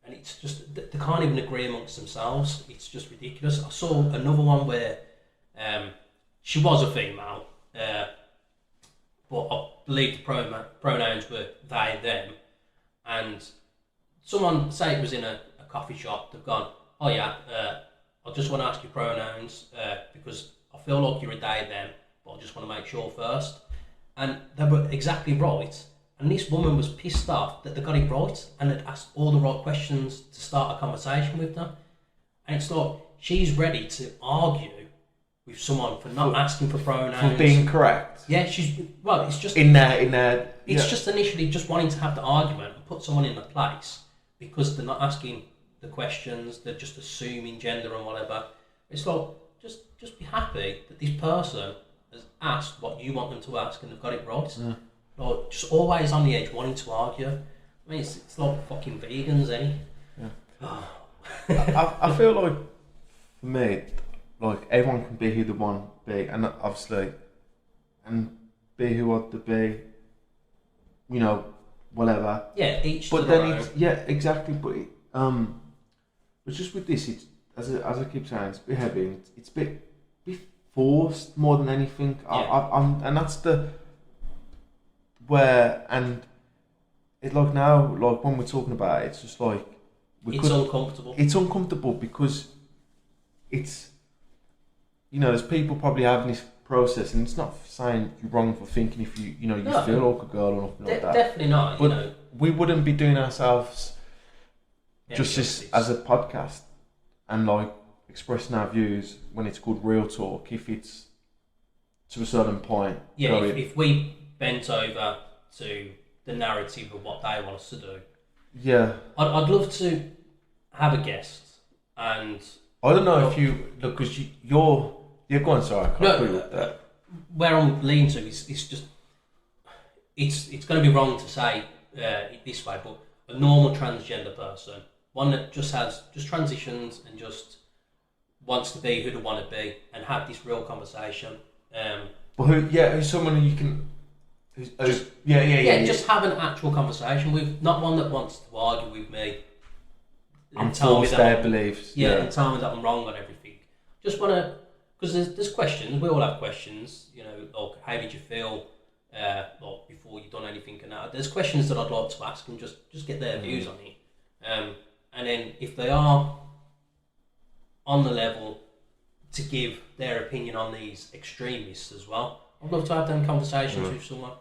And it's just, they can't even agree amongst themselves. It's just ridiculous. I saw another one where she was a female, but I believe the pronouns were they, them. And someone, say it was in a coffee shop, they've gone, oh yeah, I just want to ask you pronouns because I feel like you're a they, them, but I just want to make sure first. And they were exactly right. And this woman was pissed off that they got it right and had asked all the right questions to start a conversation with them. And it's like, she's ready to argue with someone for not asking for pronouns. For being correct. Yeah, it's just... It's just initially just wanting to have the argument and put someone in the place because they're not asking the questions, they're just assuming gender and whatever. It's like, just be happy that this person has asked what you want them to ask and they've got it right. Like, just always on the edge wanting to argue. I mean, it's like fucking vegans, eh? Yeah. I feel like, for me, like, everyone can be who they want to be, and obviously, and be who want to be, you know, whatever. Yeah, each but to then their it's, own. yeah, exactly. But it's just with this, it's as I keep saying, it's a bit heavy. It's a bit forced more than anything. Yeah. And that's the where, and it like now, like when we're talking about it, it's just like uncomfortable. It's uncomfortable because it's, you know, there's people probably having this process, and it's not saying you're wrong for thinking if you feel like a girl or nothing like that. Definitely not. But we wouldn't be doing ourselves justice as a podcast and like expressing our views when it's called real talk if it's to a certain point. Yeah, if we bent over to the narrative of what they want us to do. Yeah. I'd love to have a guest, and I don't know if you look, because you're go on, sorry, I can't agree with that. Where I'm leaning to is just it's going to be wrong to say it this way, but a normal transgender person, one that just transitions and just wants to be who they want to be and have this real conversation. But who's someone who you can Just have an actual conversation with, not one that wants to argue with me. And force their beliefs. And tell me that I'm wrong on everything. Just want to, because there's questions. We all have questions. You know, like how did you feel, like before you've done anything and that. There's questions that I'd like to ask and just get their views on it. And then if they are on the level to give their opinion on these extremists as well, I'd love to have them conversations with someone.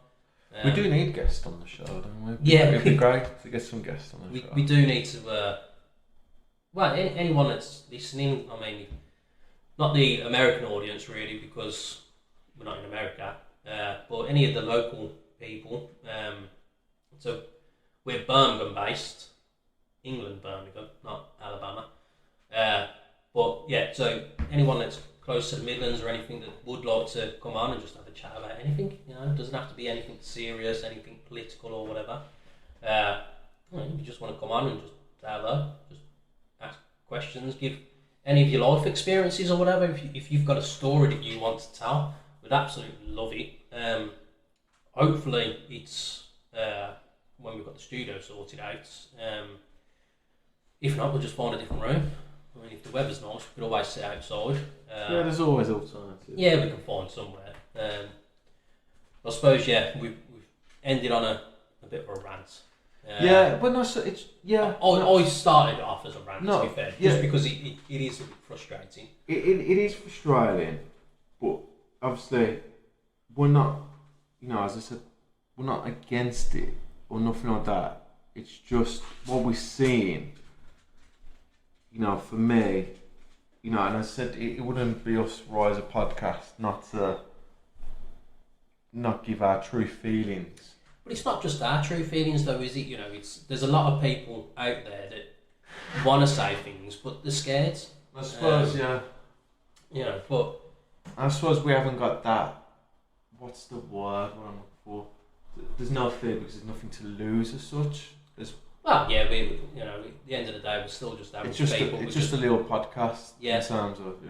We do need guests on the show, don't we? Yeah. It'd be great to get some guests on the show. We do need to, anyone that's listening, I mean, not the American audience really, because we're not in America, but any of the local people. So we're Birmingham based, England, Birmingham, not Alabama. But yeah, so anyone that's close to the Midlands or anything that would like to come on and just have a chat about anything, you know, it doesn't have to be anything serious, anything political or whatever. You just want to come on and just say hello, just ask questions, give any of your life experiences or whatever. If you've got a story that you want to tell, we'd absolutely love it. Hopefully it's when we've got the studio sorted out. If not, we'll just find a different room. I mean, if the weather's nice, we could always sit outside. There's always alternatives. Yeah, we can find somewhere. I suppose, we've ended on a bit of a rant. But no, so it's I started off as a rant, to be fair, just because it is a bit frustrating. It is frustrating, but obviously we're not, as I said, we're not against it or nothing like that. It's just what we're seeing. For me, and I said it wouldn't be us Rise a podcast not to not give our true feelings. But it's not just our true feelings, though, is it? There's a lot of people out there that want to say things, but they're scared. I suppose, But I suppose we haven't got that. What's the word I'm looking for? There's no fear because there's nothing to lose as such. At the end of the day, we're still just average people. It's just a little podcast. In terms of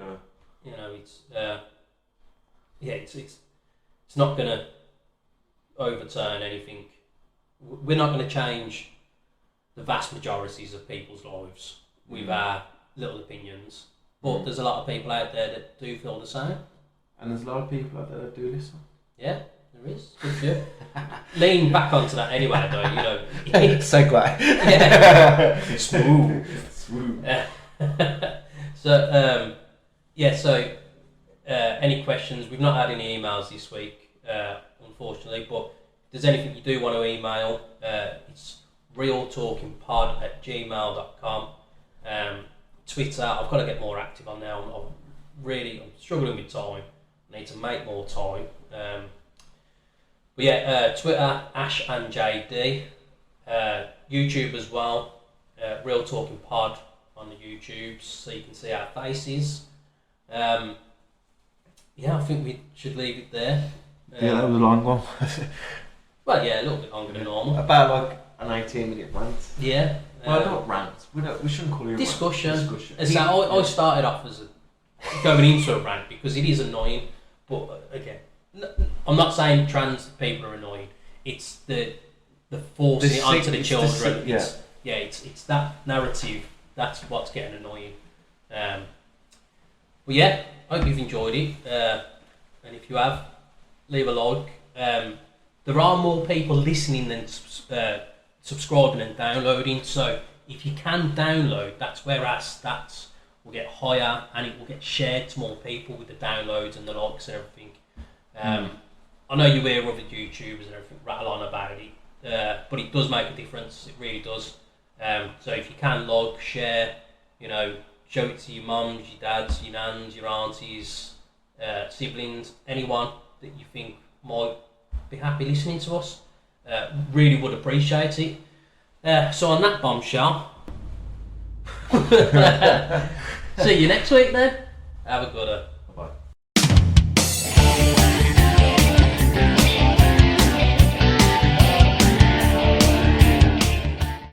it's not going to overturn anything. We're not going to change the vast majorities of people's lives with our little opinions. But there's a lot of people out there that do feel the same. And there's a lot of people out there that do listen. Yeah, there is. Good for you. Lean back onto that anyway, though. Segue. Yeah. Smooth. Any questions? We've not had any emails this week, unfortunately, but if there's anything you do want to email, it's realtalkingpod@gmail.com. Twitter, I've got to get more active on now. I'm struggling with time. I need to make more time. Twitter, Ash and JD. YouTube as well. Real Talking Pod on the YouTube, so you can see our faces. I think we should leave it there. That was a long one. A little bit longer than normal. About like an 18-minute rant. Yeah. Not rant. We shouldn't call it a discussion. Discussion. So I started off as going into a rant because it is annoying. But again, I'm not saying trans people are annoying. It's the forcing it onto the children. It's that narrative. That's what's getting annoying. I hope you've enjoyed it. And if you have, leave a like. There are more people listening than subscribing and downloading. So if you can download, that's where our stats will get higher and it will get shared to more people with the downloads and the likes and everything. I know you hear other YouTubers and everything rattle on about it, but it does make a difference. It really does. So if you can share, show it to your mums, your dads, your nans, your aunties, siblings, anyone that you think might be happy listening to us. Really would appreciate it. So on that bombshell, see you next week then. Have a good one.